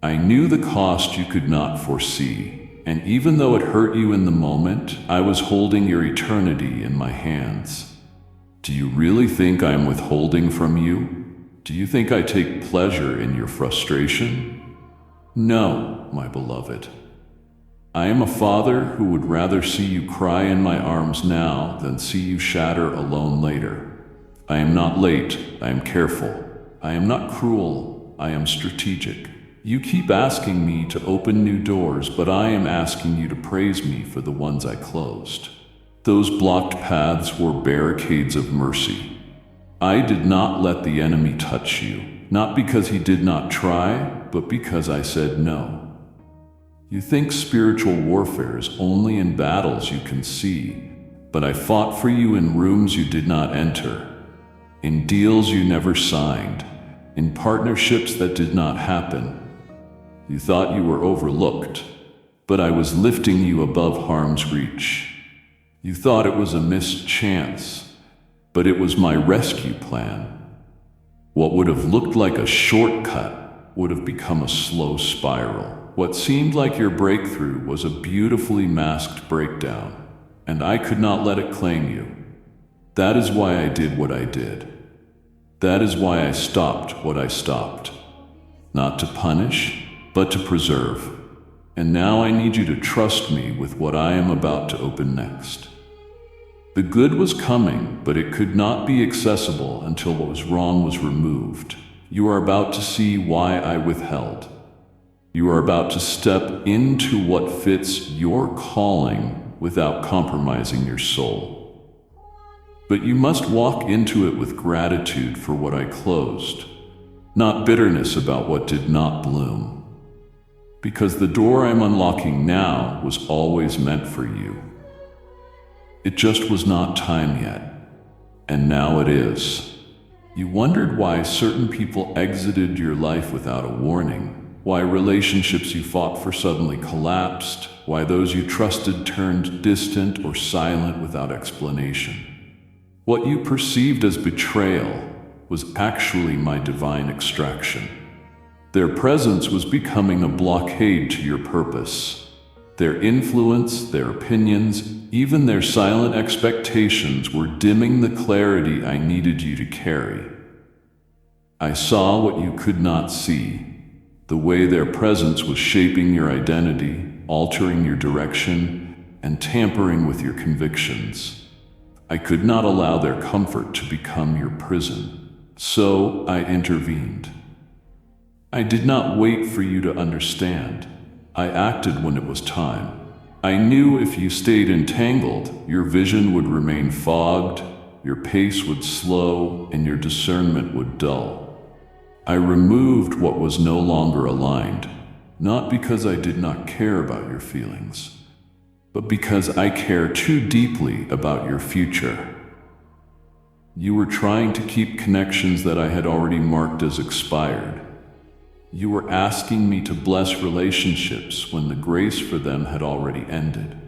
I knew the cost you could not foresee, and even though it hurt you in the moment, I was holding your eternity in my hands. Do you really think I am withholding from you? Do you think I take pleasure in your frustration? No, my beloved. I am a father who would rather see you cry in my arms now than see you shatter alone later. I am not late, I am careful. I am not cruel, I am strategic. You keep asking me to open new doors, but I am asking you to praise me for the ones I closed. Those blocked paths were barricades of mercy. I did not let the enemy touch you, not because he did not try, but because I said no. You think spiritual warfare is only in battles you can see, but I fought for you in rooms you did not enter, in deals you never signed, in partnerships that did not happen. You thought you were overlooked, but I was lifting you above harm's reach. You thought it was a missed chance, but it was my rescue plan. What would have looked like a shortcut would have become a slow spiral. What seemed like your breakthrough was a beautifully masked breakdown, and I could not let it claim you. That is why I did what I did. That is why I stopped what I stopped. Not to punish, but to preserve. And now I need you to trust me with what I am about to open next. The good was coming, but it could not be accessible until what was wrong was removed. You are about to see why I withheld. You are about to step into what fits your calling without compromising your soul. But you must walk into it with gratitude for what I closed, not bitterness about what did not bloom. Because the door I'm unlocking now was always meant for you. It just was not time yet, and now it is. You wondered why certain people exited your life without a warning, why relationships you fought for suddenly collapsed, why those you trusted turned distant or silent without explanation. What you perceived as betrayal was actually my divine extraction. Their presence was becoming a blockade to your purpose. Their influence, their opinions, even their silent expectations were dimming the clarity I needed you to carry. I saw what you could not see, the way their presence was shaping your identity, altering your direction, and tampering with your convictions. I could not allow their comfort to become your prison, so I intervened. I did not wait for you to understand. I acted when it was time. I knew if you stayed entangled, your vision would remain fogged, your pace would slow, and your discernment would dull. I removed what was no longer aligned, not because I did not care about your feelings, but because I care too deeply about your future. You were trying to keep connections that I had already marked as expired. You were asking me to bless relationships when the grace for them had already ended.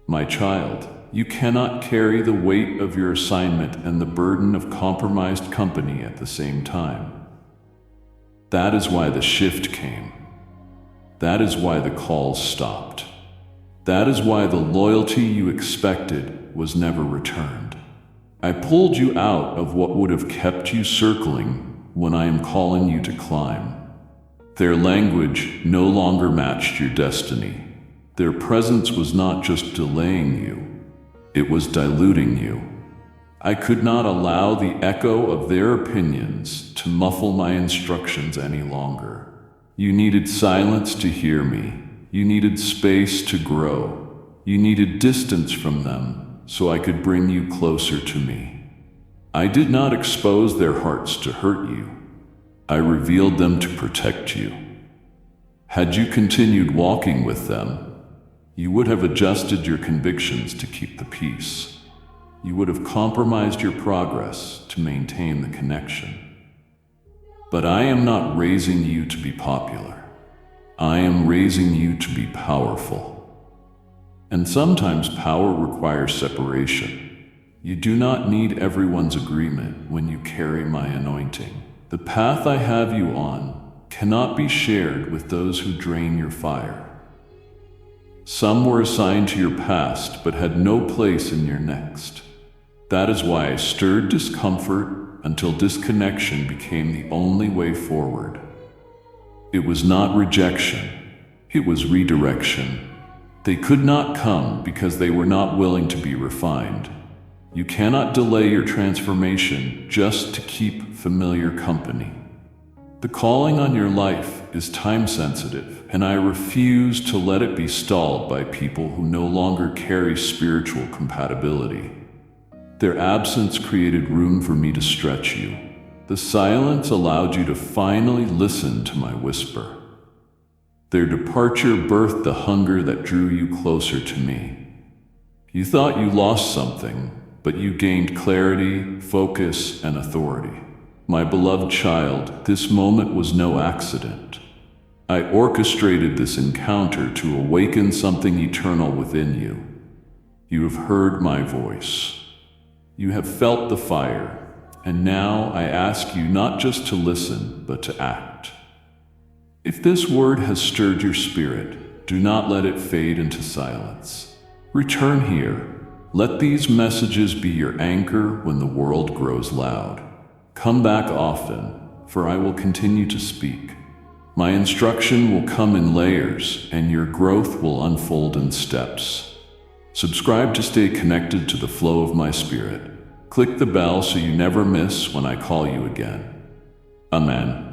My child, you cannot carry the weight of your assignment and the burden of compromised company at the same time. That is why the shift came. That is why the calls stopped. That is why the loyalty you expected was never returned. I pulled you out of what would have kept you circling when I am calling you to climb. Their language no longer matched your destiny. Their presence was not just delaying you, it was diluting you. I could not allow the echo of their opinions to muffle my instructions any longer. You needed silence to hear me. You needed space to grow. You needed distance from them so I could bring you closer to me. I did not expose their hearts to hurt you. I revealed them to protect you. Had you continued walking with them, you would have adjusted your convictions to keep the peace. You would have compromised your progress to maintain the connection. But I am not raising you to be popular. I am raising you to be powerful. And sometimes power requires separation. You do not need everyone's agreement when you carry my anointing. The path I have you on cannot be shared with those who drain your fire. Some were assigned to your past but had no place in your next. That is why I stirred discomfort until disconnection became the only way forward. It was not rejection, it was redirection. They could not come because they were not willing to be refined. You cannot delay your transformation just to keep familiar company. The calling on your life is time-sensitive, and I refuse to let it be stalled by people who no longer carry spiritual compatibility. Their absence created room for me to stretch you. The silence allowed you to finally listen to my whisper. Their departure birthed the hunger that drew you closer to me. You thought you lost something, but you gained clarity, focus, and authority. My beloved child, this moment was no accident. I orchestrated this encounter to awaken something eternal within you. You have heard my voice. You have felt the fire, and now I ask you not just to listen, but to act. If this word has stirred your spirit, do not let it fade into silence. Return here. Let these messages be your anchor when the world grows loud. Come back often, for I will continue to speak. My instruction will come in layers, and your growth will unfold in steps. Subscribe to stay connected to the flow of my spirit. Click the bell so you never miss when I call you again. Amen.